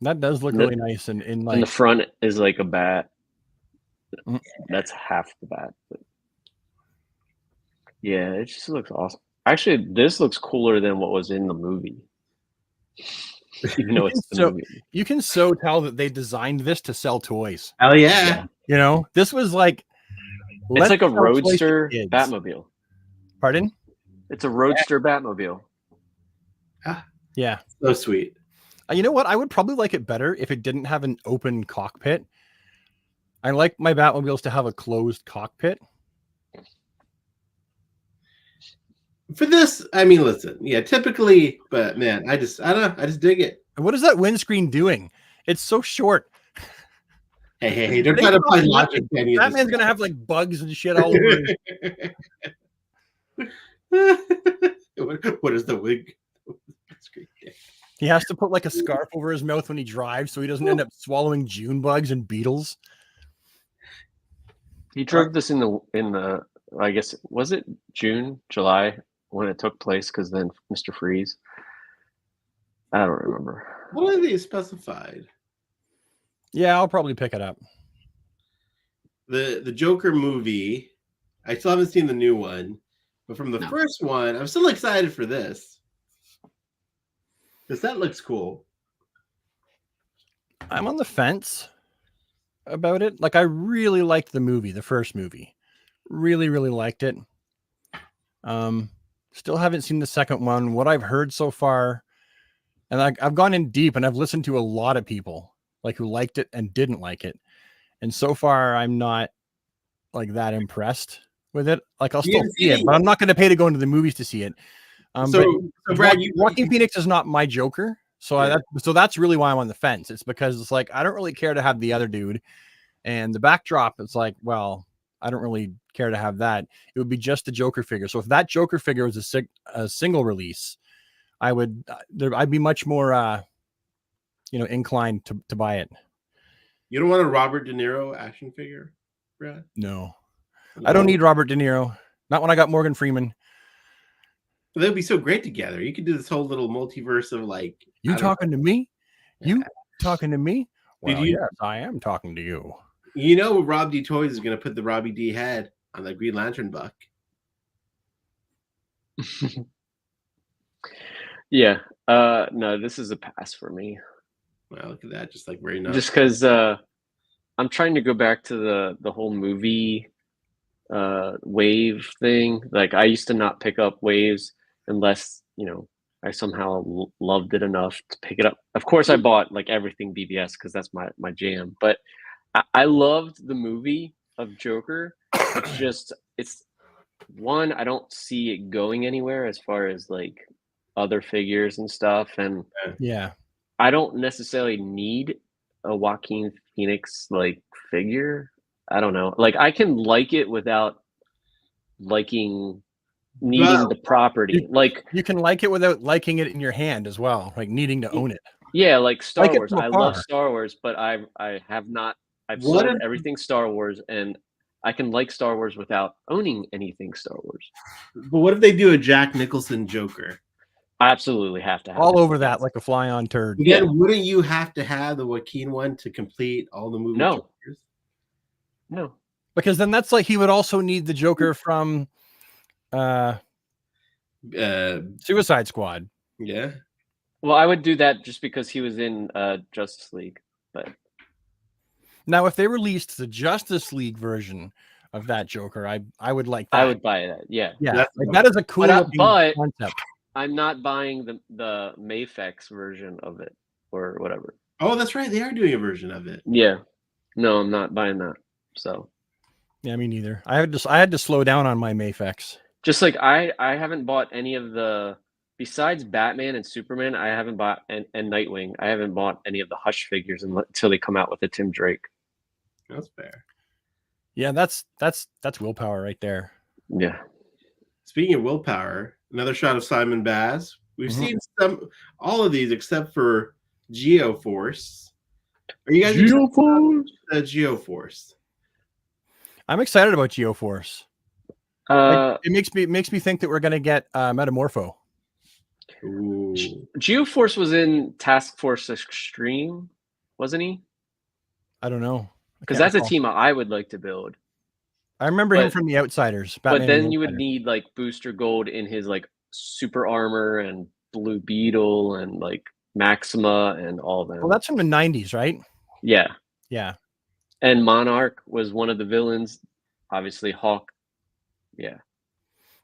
That does look really nice, and in And like the front is like a bat. Mhm. That's half the bat. But yeah, it just looks awesome. Actually, this looks cooler than what was in the movie. Even though it's the So- movie. you can so tell that they designed this to sell toys. Oh yeah. You know, this was like It's let's like a sell toys to roadster kids. Batmobile. Pardon? It's a roadster Batmobile. Yeah. So sweet. You know what? I would probably like it better if it didn't have an open cockpit. I like my Batmobiles to have a closed cockpit. For this, I mean, listen, yeah, typically, but man, I don't know, I just dig it. And what is that windscreen doing? It's so short. Hey, don't try to apply logic to any of this. Batman's gonna have like bugs and shit all over. What is the wig? He has to put like a scarf over his mouth when he drives so he doesn't end up swallowing June bugs and beetles. He drove this in the I guess was it June, July when it took place? Because then Mr. Freeze. I don't remember. What are they specified? Yeah, I'll probably pick it up. The Joker movie. I still haven't seen the new one, but from the first one, I'm still excited for this. Because that looks cool. I'm on the fence about it. Like I really liked the movie, the first movie. Really, really liked it. Still haven't seen the second one. What I've heard so far, and I've gone in deep and I've listened to a lot of people like who liked it and didn't like it. And so far I'm not like that impressed with it. Like I'll still see it, but I'm not going to pay to go into the movies to see it. So Brad, Joaquin Phoenix is not my Joker. So so that's really why I'm on the fence. It's because it's like I don't really care to have the other dude, and the backdrop. It's like, well, I don't really care to have that. It would be just the Joker figure. So if that Joker figure was a single release, I'd be much more inclined to buy it. You don't want a Robert De Niro action figure, Brad? No, I don't need Robert De Niro. Not when I got Morgan Freeman. They'd be so great together. You could do this whole little multiverse of like. You talking to me? You Yeah. talking to me? Well, you- yes, I am talking to you. You know, Rob D. Toys is going to put the Robbie D. head on the Green Lantern buck. Yeah. No, this is a pass for me. Wow, look at that. Just like very nice. Just because I'm trying to go back to the whole movie wave thing. Like I used to not pick up waves unless I somehow loved it enough to pick it up. Of course, I bought like everything BBS because that's my jam. But I loved the movie of Joker. It's one, I don't see it going anywhere as far as like other figures and stuff, and Yeah. I don't necessarily need a Joaquin Phoenix like figure. I don't know. Like I can like it without needing the property. Like You can like it without liking it in your hand as well, like needing to own it. yeah, like Star Like it Wars. from I love afar. Star Wars, but I have not. I've What sold if- everything Star Wars, and I can like Star Wars without owning anything Star Wars. But what if they do a Jack Nicholson Joker? I absolutely have to have All it. over that like a fly on turd. Again, Yeah. wouldn't you have to have the Joaquin one to complete all the movie No. Jokers? No. Because then that's like he would also need the Joker from Suicide Squad. Yeah. Well, I would do that just because he was in Justice League. But Now, if they released the Justice League version of that Joker, I would like that. I would buy that. Yeah. Yeah, That's like what that is a cool looking but- concept. I'm not buying the Mayfex version of it or whatever. Oh, that's right. They are doing a version of it. Yeah. No, I'm not buying that. So Yeah, me neither. I had to slow down on my Mayfex. just like I haven't bought any of the besides Batman and Superman, I haven't bought and Nightwing. I haven't bought any of the Hush figures until they come out with the Tim Drake. That's fair. Yeah, that's willpower right there. Yeah. Speaking of willpower, another shot of Simon Baz. We've Mhm. seen all of these except for Geoforce. Are you guys excited about Geoforce? I'm excited about Geoforce. It makes me think that we're gonna get Metamorpho. Ooh. Geoforce was in Task Force Extreme, wasn't he? I don't know. Because that's a team I would like to build. I remember him but- from The Outsiders. But Batman then and the you would Outsiders. need like Booster Gold in his like super armor and Blue Beetle and like Maxima and all of them. Well, that's from the 90s, right? yeah. Yeah. And Monarch was one of the villains. Obviously, Hawk. Yeah.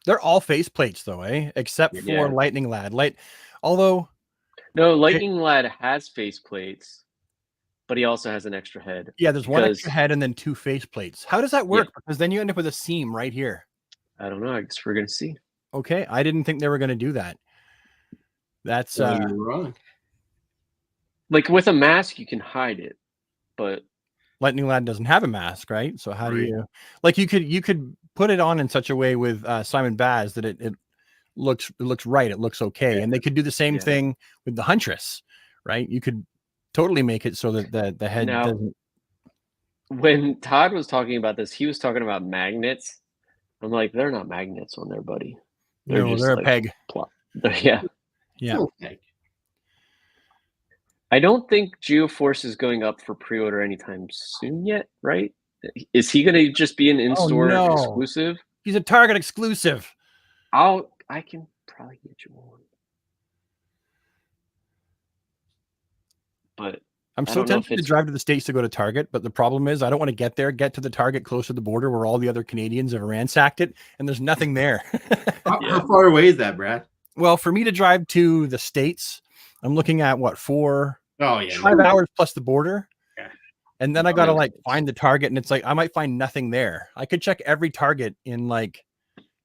They're all faceplates though, eh? Except for Yeah. Lightning Lad. Although No, Lightning Lad has faceplates, but he also has an extra head. yeah, there's one extra Because- head and then two faceplates. How does that work? Because then you end up with a seam right here. I don't know. I guess we're gonna see. Okay, I didn't think they were going to do that. That's Well, you're wrong. Like with a mask, you can hide it, but Lightning Lad doesn't have a mask, right? So how do Right. you like you could put it on in such a way with Simon Baz that it looks right, it looks okay, and they could do the same Yeah. thing with the Huntress, right? You could totally make it so that the head Now- doesn't. when Todd was talking about this, he was talking about magnets. I'm like, they're not magnets on there, buddy. They're No, just they're a like- peg. Yeah. Yeah. Okay. I don't think Geoforce is going up for pre-order anytime soon yet, right? Is he going to just be an in-store no. exclusive? He's a Target exclusive. I can probably get you one. But I'm I so don't know if tempted to it's- drive to the States to go to Target, but the problem is I don't want to get to the Target close to the border where all the other Canadians have ransacked it, and there's nothing there. How far away is that, Brad? Well, for me to drive to the States, I'm looking at what, 5 Oh yeah. hours plus the border. Yeah. And then I Oh, gotta makes like sense. find the Target, and it's like I might find nothing there. I could check every Target in like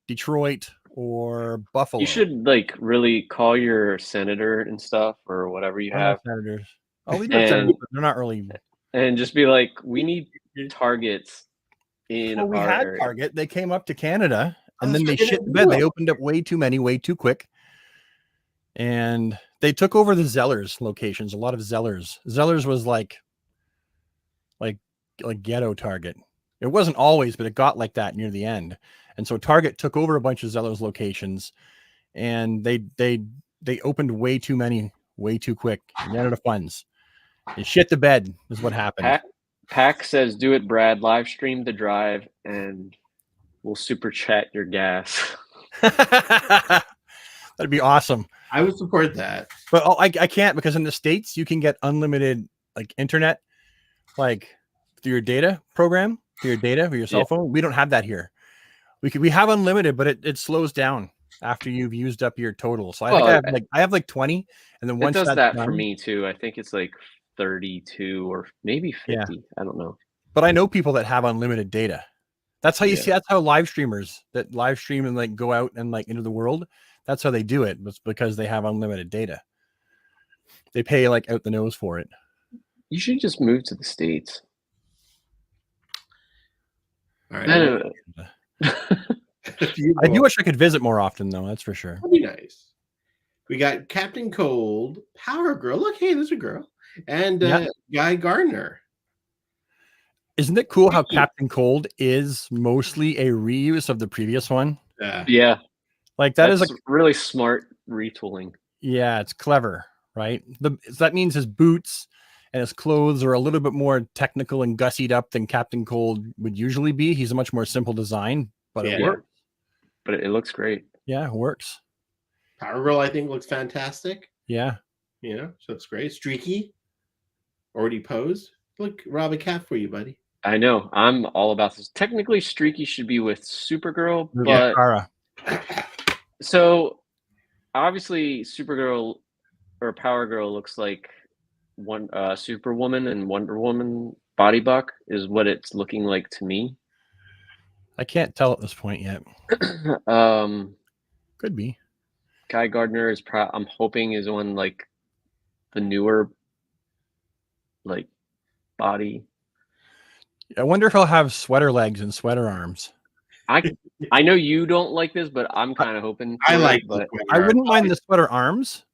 Detroit or Buffalo. you should like really call your senator and stuff or whatever you I don't know have senators. Oh, we do have And- senators, but they're not really. and just be like, we need targets in Well, we our had area. Target. They came up to Canada, and That's then they right, they shit the didn't bed. do They it. opened up way too many, way too quick, and they took over the Zellers locations. A lot of Zellers. Zellers was like ghetto Target. It wasn't always, but it got like that near the end. And so Target took over a bunch of Zellers locations, and they opened way too many, way too quick. Ran out of funds. They shit the bed is what happened. Pack says, "Do it, Brad. Live stream the drive, and we'll super chat your gas." That'd be awesome. I would support that. But I can't, because in the States you can get unlimited like internet, like through your data program, through your data, for your cell Yeah. phone. We don't have that here. We have unlimited, but it slows down after you've used up your total. So I think Well, I have like 20, and then it once does that's that for done, me too. I think it's like 32 or maybe yeah. 50. I don't know. But I know people that have unlimited data. That's how you Yeah. see. That's how live streamers that live stream and like go out and like into the world. That's how they do it. It's because they have unlimited data. They pay like out the nose for it. You should just move to the States. All I right. don't know. I do wish I could visit more often, though. That's for sure. That'd be nice. We got Captain Cold, Power Girl. Look, hey, there's a girl. And Yeah. Guy Gardner. Isn't it cool how Tricky. Captain Cold is mostly a reuse of the previous one? Yeah, Like that is that's really smart retooling. yeah, it's clever, right? That means his boots and his clothes are a little bit more technical and gussied up than Captain Cold would usually be. He's a much more simple design, but it Yeah. works. But it looks great. Yeah, it works. Power Girl, I think, looks fantastic. Yeah. You know, she looks great. Streaky, already posed. Look, Rob, a cat for you, buddy. I know. I'm all about this. Technically, Streaky should be with Supergirl, Yeah, but Kara. so obviously Supergirl or Power Girl looks like one Superwoman and Wonder Woman body buck is what it's looking like to me. I can't tell at this point yet. Could be. Guy Gardner is I'm hoping is on like the newer like body. I wonder if he'll have sweater legs and sweater arms. I know you don't like this, but I'm kind of hoping I for it, like but I wouldn't mind the sweater arms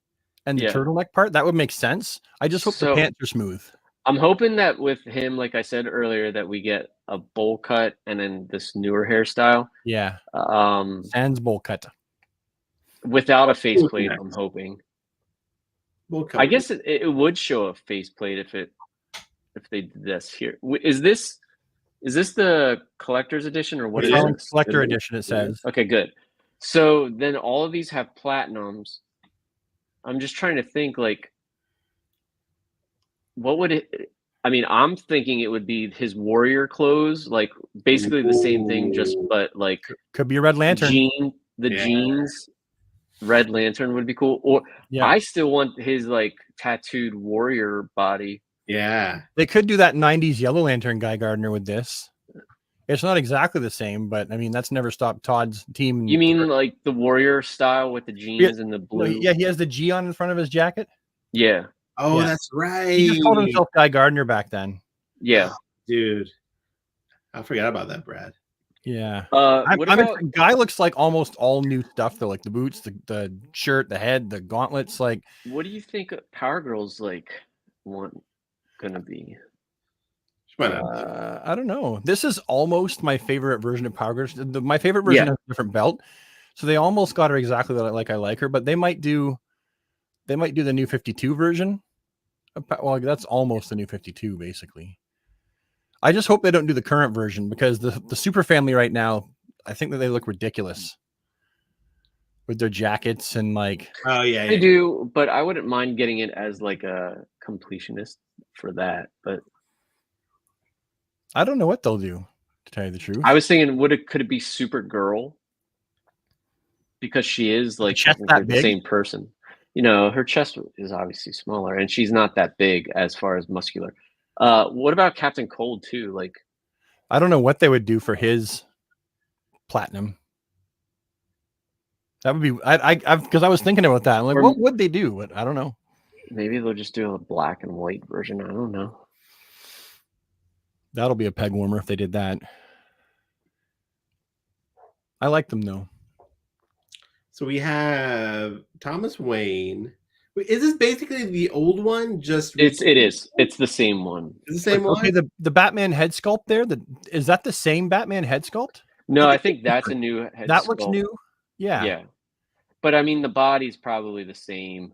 and the Yeah. turtleneck part. That would make sense. I just hope the So- pants are smooth. I'm hoping that with him, like I said earlier, that we get a bowl cut and then this newer hairstyle. Yeah. Sans bowl cut. Without a Ooh, faceplate, nice. I'm hoping. We'll I guess it would show a faceplate if they did this here. Is this the collector's edition or what is Yeah, this? collector edition, it says. Okay, good. So then all of these have platinums. I'm just trying to think like what would it I mean, I'm thinking it would be his warrior clothes, like basically the same thing, just but like Could be a Red Lantern. jeans, Red Lantern would be cool. Or Yeah. I still want his like tattooed warrior body. Yeah. They could do that 90s Yellow Lantern Guy Gardner with this. It's not exactly the same, but I mean, that's never stopped Todd's team. You mean like the warrior style with the jeans and the blue? Yeah, he has the G on in front of his jacket. Yeah. Oh, Yeah. that's right. He just called himself Guy Gardner back then. Yeah. Dude. I forgot about that, Brad. Yeah. What about Guy looks like almost all new stuff though, like the boots, the shirt, the head, the gauntlets. Like, what do you think Power Girl's like gonna be? Why not? I don't know. This is almost my favorite version of Power Girl. My favorite version has a different belt, so they almost got her exactly like I like her. But they might do the new 52 version. Well, that's almost the new 52, basically. I just hope they don't do the current version because the Super Family right now, I think that they look ridiculous with their jackets and like. Oh yeah, They do, but I wouldn't mind getting it as like a completionist for that. But I don't know what they'll do, to tell you the truth. I was thinking, could it be Supergirl? Because she is like chest that technically the big? same person. You know, her chest is obviously smaller, and she's not that big as far as muscular. What about Captain Cold too? Like, I don't know what they would do for his platinum. That would be because I was thinking about that. I'm like, what would they do? But I don't know. maybe they'll just do a black and white version. I don't know. That'll be a peg warmer if they did that. I like them though. So we have Thomas Wayne. Wait, is this basically the old one? Just It is. It's the same one. It's the same Okay, one. the Batman head sculpt there. Is that the same Batman head sculpt? No, I think that's a new head That looks sculpt. new. Yeah. Yeah. But I mean, the body's probably the same.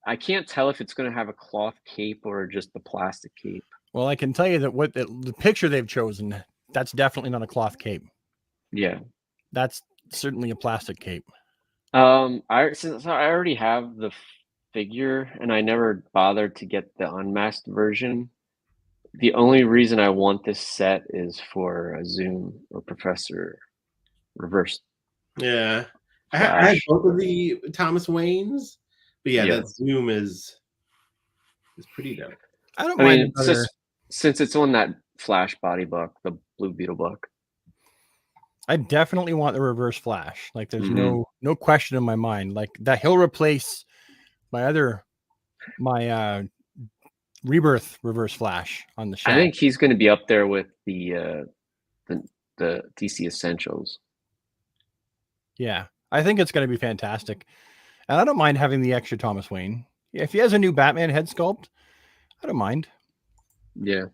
I can't tell if it's going to have a cloth cape or just the plastic cape. Well, I can tell you that what the picture they've chosen, that's definitely not a cloth cape. Yeah. That's certainly a plastic cape. Since I already have the figure and I never bothered to get the unmasked version, the only reason I want this set is for Zoom or Professor reverse. Yeah, I had Flash. both of the Thomas Waynes, but yeah, Yeah. that zoom is pretty dope. I don't I mind mean, another. since it's on that Flash body book, the Blue Beetle book. I definitely want the reverse flash. Like there's Mhm. no question in my mind. Like that he'll replace my rebirth reverse flash on the I shelf. think he's going to be up there with the DC Essentials. Yeah. I think it's gonna be fantastic. And I don't mind having the extra Thomas Wayne. If he has a new Batman head sculpt, I don't mind. Yeah.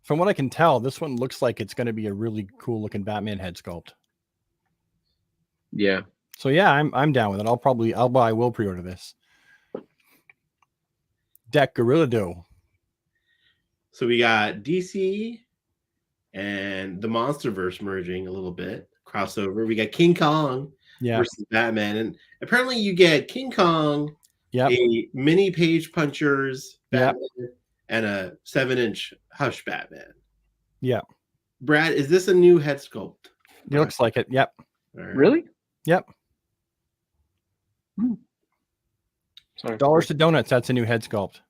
From what I can tell, this one looks like it's going to be a really cool looking Batman head sculpt. Yeah. So yeah, I'm down with it. I will pre-order this. Deck Gorilla Dough. So we got DC and the MonsterVerse merging a little bit, crossover. We got King Kong Yeah. versus Batman, and apparently you get King Kong, Yep. a mini Page Punchers Yep. Batman, and a 7-inch Hush Batman. Yeah. Brad, is this a new head sculpt? It looks like it. Yep. All right. Really? Yep. Sorry. Dollars to Donuts. That's a new head sculpt.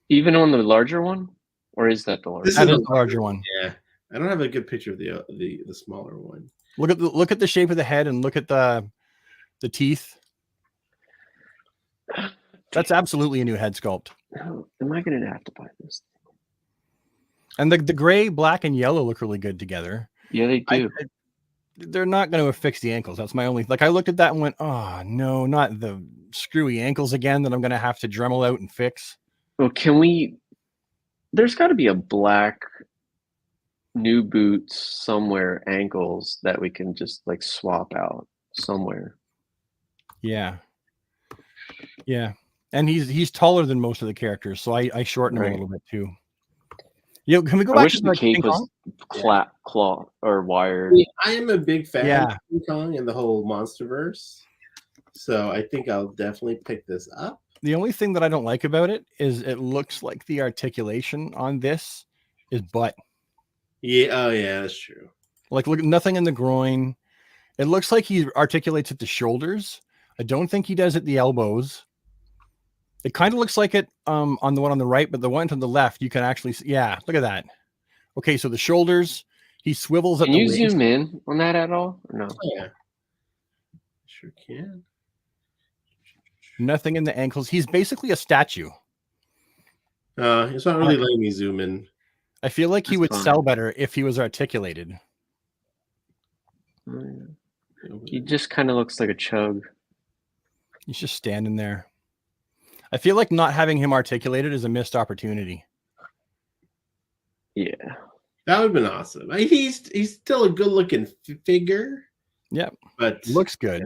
Even on the larger one, or is that the larger? This That is is the larger one. Yeah, I don't have a good picture of the smaller one. Look at the shape of the head and look at the teeth. That's absolutely a new head sculpt. Oh, am I going to have to buy this? And the gray, black, and yellow look really good together. Yeah, they do. They're not going to fix the ankles. That's my only. Like I looked at that and went, oh no, not the screwy ankles again that I'm going to have to Dremel out and fix. Well, can we? There's got to be a black new boots somewhere, ankles that we can just like swap out somewhere. Yeah. Yeah. And he's taller than most of the characters, so I shorten him a Right. little bit too. You know, can we go I back wish to the cape King was Kong? claw or wired. I am a big fan Yeah. of King Kong and the whole MonsterVerse, so I think I'll definitely pick this up. The only thing that I don't like about it is it looks like the articulation on this is butt. Yeah, oh yeah, that's true. Like look, nothing in the groin. It looks like he articulates at the shoulders. I don't think he does at the elbows. It kind of looks like it on the one on the right, but the one to the left, you can actually see. Yeah, look at that. Okay, so the shoulders, he swivels at Can the you waist. zoom in on that at all? Or no. Oh, yeah, sure can. Nothing in the ankles. He's basically a statue. It's not really letting me zoom in. I feel like he That's would fine. sell better if he was articulated. Oh, yeah. He just kind of looks like a chug. He's just standing there. I feel like not having him articulated is a missed opportunity. Yeah. That would have been awesome. He's still a good looking figure. Yep. But Looks good.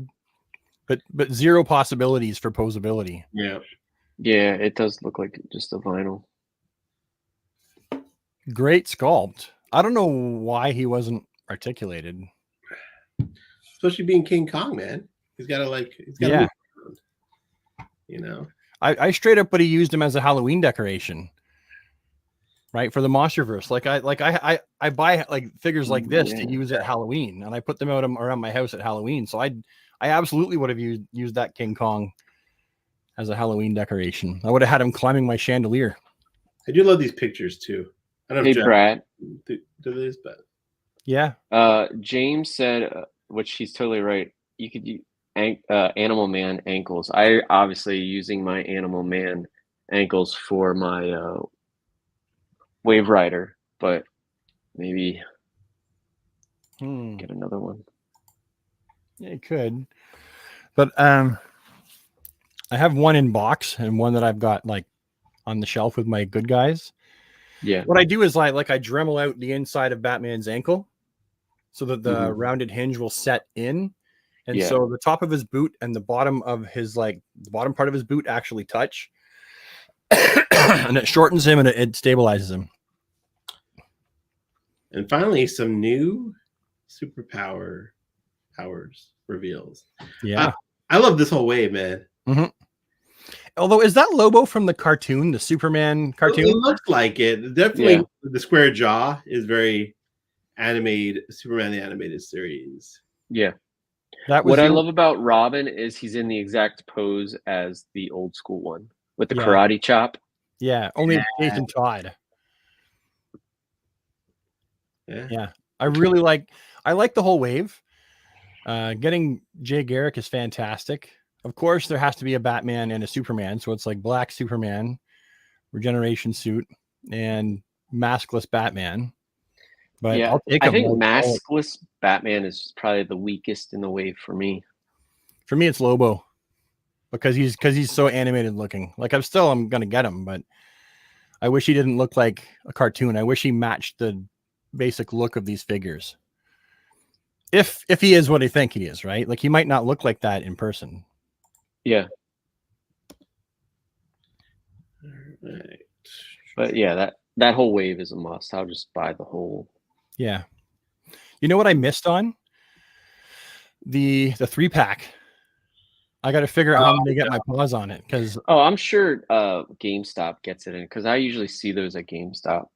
But zero possibilities for posability. yeah, Yeah, it does look like just a vinyl. Great sculpt. I don't know why he wasn't articulated. especially being King Kong, man. He's got to Yeah. move around, you know. I straight up, but he used him as a Halloween decoration, right, for the MonsterVerse. I buy like figures like this to Yeah. use at Halloween, and I put them out around my house at Halloween. So I absolutely would have used that King Kong as a Halloween decoration. I would have had him climbing my chandelier. I do love these pictures too. I don't know Hey, if Jeff Brad. do this, but Yeah, James said, which he's totally right. You could use Animal Man ankles. I obviously using my Animal Man ankles for my Wave Rider, but maybe get another one. Yeah, you could. But I have one in box and one that I've got like on the shelf with my good guys. Yeah. What I do is I Dremel out the inside of Batman's ankle so that the Mhm. rounded hinge will set in. And Yeah. so the top of his boot and the bottom of his the bottom part of his boot actually touch. And it shortens him and it stabilizes him. and finally some new powers reveals. Yeah. I love this whole wave, man. Although, is that Lobo from the cartoon, the Superman It cartoon? looks like it. Definitely Yeah. the square jaw is very animated, Superman the animated series. Yeah. That was What I the- love about Robin is he's in the exact pose as the old school one with the Yeah. karate chop. Yeah, only it's Jason Todd. Yeah. Yeah, I like the whole wave. Getting Jay Garrick is fantastic. Of course, there has to be a Batman and a Superman, so it's like Black Superman, regeneration suit, and maskless Batman. But Yeah, I'll take I them. think Like, maskless Batman is probably the weakest in the wave for me. for me, it's Lobo because he's so animated looking. Like I'm gonna get him, but I wish he didn't look like a cartoon. I wish he matched the basic look of these figures. If he is what I think he is, right? Like he might not look like that in person. Yeah, Right. but yeah, that whole wave is a must. I'll just buy the whole. Yeah. You know what I missed on? The 3-pack. I got to figure out how I'm going to get my paws on it because Oh, I'm sure GameStop gets it in because I usually see those at GameStop.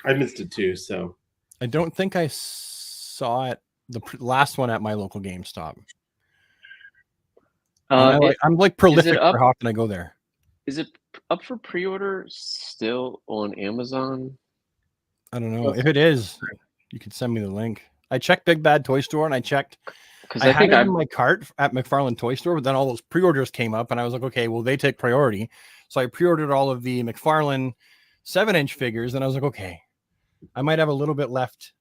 I missed it too. So I don't think I saw it last one at my local GameStop. I'm like prolific up? for how often I go there. Is it up for pre-order still on Amazon? I don't know. If it is, you could send me the link. I checked Big Bad Toy Store and I checked. Because I I think had it I'm in my cart at McFarlane Toy Store, but then all those pre-orders came up, and I was like, okay, well, they take priority. So I pre-ordered all of the McFarlane 7-inch figures, and I was like, okay, I might have a little bit left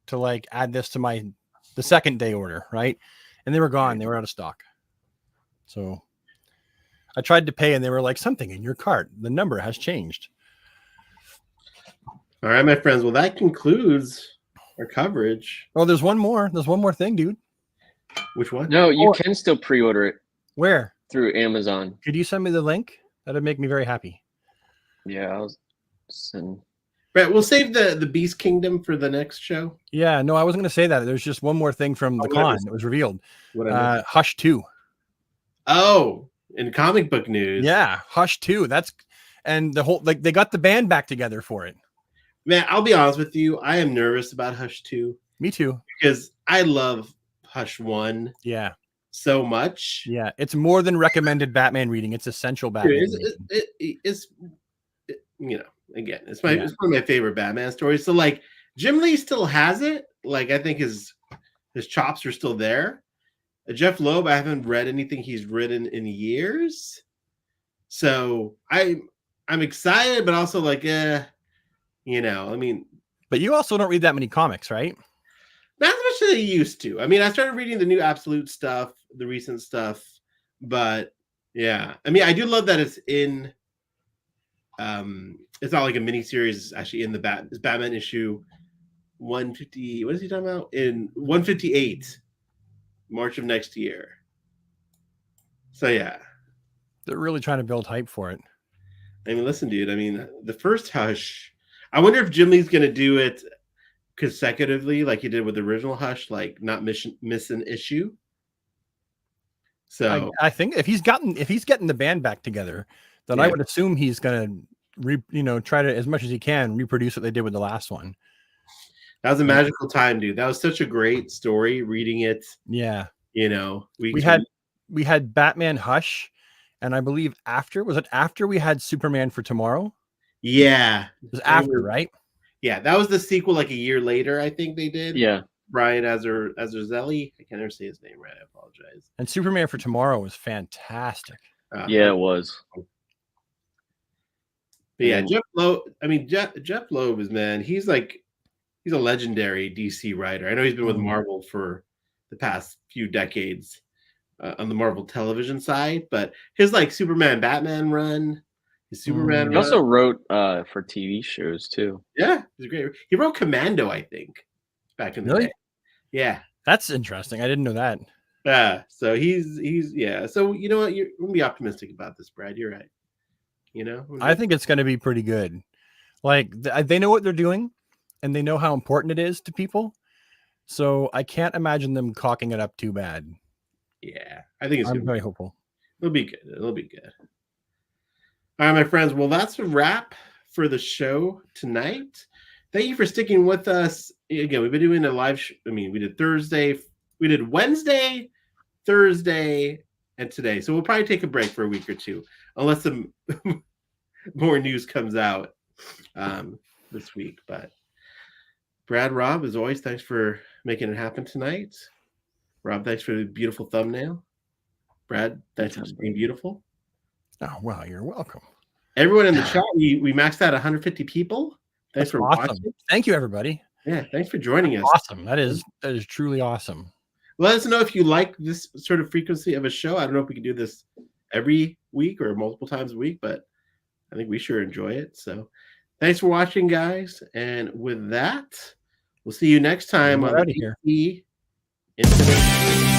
to like add this to the second day order, right? And they were gone. They were out of stock. So I tried to pay, and they were like, something in your cart. The number has changed. all right, my friends. Well, that concludes our coverage. Oh, there's one more. There's one more thing, dude. Which one? No, you can still pre-order it Where? through Amazon. Could you send me the link? That'd make me very happy. Yeah, I'll send. Right, we'll save the Beast Kingdom for the next show. Yeah, no, I wasn't going to say that. There's just one more thing from the con that was revealed. Hush 2. Oh, in comic book news. Yeah, Hush 2. And the whole, like, they got the band back together for it. Man, I'll be honest with you. I am nervous about Hush 2. Me too. Because I love Hush 1 so much. Yeah, it's more than recommended Batman reading. It's essential Batman. It's you know, again, it's one of my favorite Batman stories. So like Jim Lee still has it. Like I think his chops are still there. Jeff Loeb, I haven't read anything he's written in years. So I'm excited, but also like you know, I mean, but you also don't read that many comics, right? Not as much as I used to. I mean, I started reading the new Absolute stuff, the recent stuff, but yeah. I mean, I do love that it's in. It's not like a mini series. It's actually in it's Batman issue 150. What is he talking about? In 158, March of next year. So yeah, they're really trying to build hype for it. I mean, listen, dude. I mean, the first Hush. I wonder if Jim Lee's going to do it consecutively like he did with the original Hush, like not miss an issue. So I think if he's getting the band back together, then I would assume he's gonna try to as much as he can reproduce what they did with the last one. That was a magical time, dude. That was such a great story. Reading it, yeah. You know, we had Batman Hush, and I believe after we had Superman for Tomorrow. Yeah, it was after, right? Yeah, that was the sequel like a year later, I think they did. Yeah. Brian Azzarelli. I can't ever say his name right. I apologize. And Superman for Tomorrow was fantastic. Yeah, it was. But yeah, Jeff Loeb. I mean, Jeff Loeb is, man, he's a legendary DC writer. I know he's been with Marvel for the past few decades on the Marvel television side, but his like Superman Batman run. He also wrote for TV shows too. Yeah, he's great. He wrote Commando, I think, back in the day. Yeah, that's interesting. I didn't know that. Yeah, so he's yeah. So you know what? You're gonna be optimistic about this, Brad. You're right. You know, I think it's going to be pretty good. Like they know what they're doing, and they know how important it is to people. So I can't imagine them cocking it up too bad. Yeah, I think I'm very hopeful. It'll be good. It'll be good. All right, my friends. Well, that's a wrap for the show tonight. Thank you for sticking with us. Again, we've been doing a live. We did Thursday, We did Wednesday, Thursday, and today. So we'll probably take a break for a week or two, unless some more news comes out this week. But Brad, Rob, as always, thanks for making it happen tonight. Rob, thanks for the beautiful thumbnail. Brad, thanks for being beautiful. Oh, well, you're welcome. Everyone in the chat, we maxed out 150 people. Thanks for awesome. watching. Thank you, everybody. Yeah, thanks for joining us. Awesome. That is truly awesome. Let us know if you like this sort of frequency of a show. I don't know if we can do this every week or multiple times a week, but I think we sure enjoy it. So thanks for watching, guys. And with that, we'll see you next time on We're out of here. DC Infinite.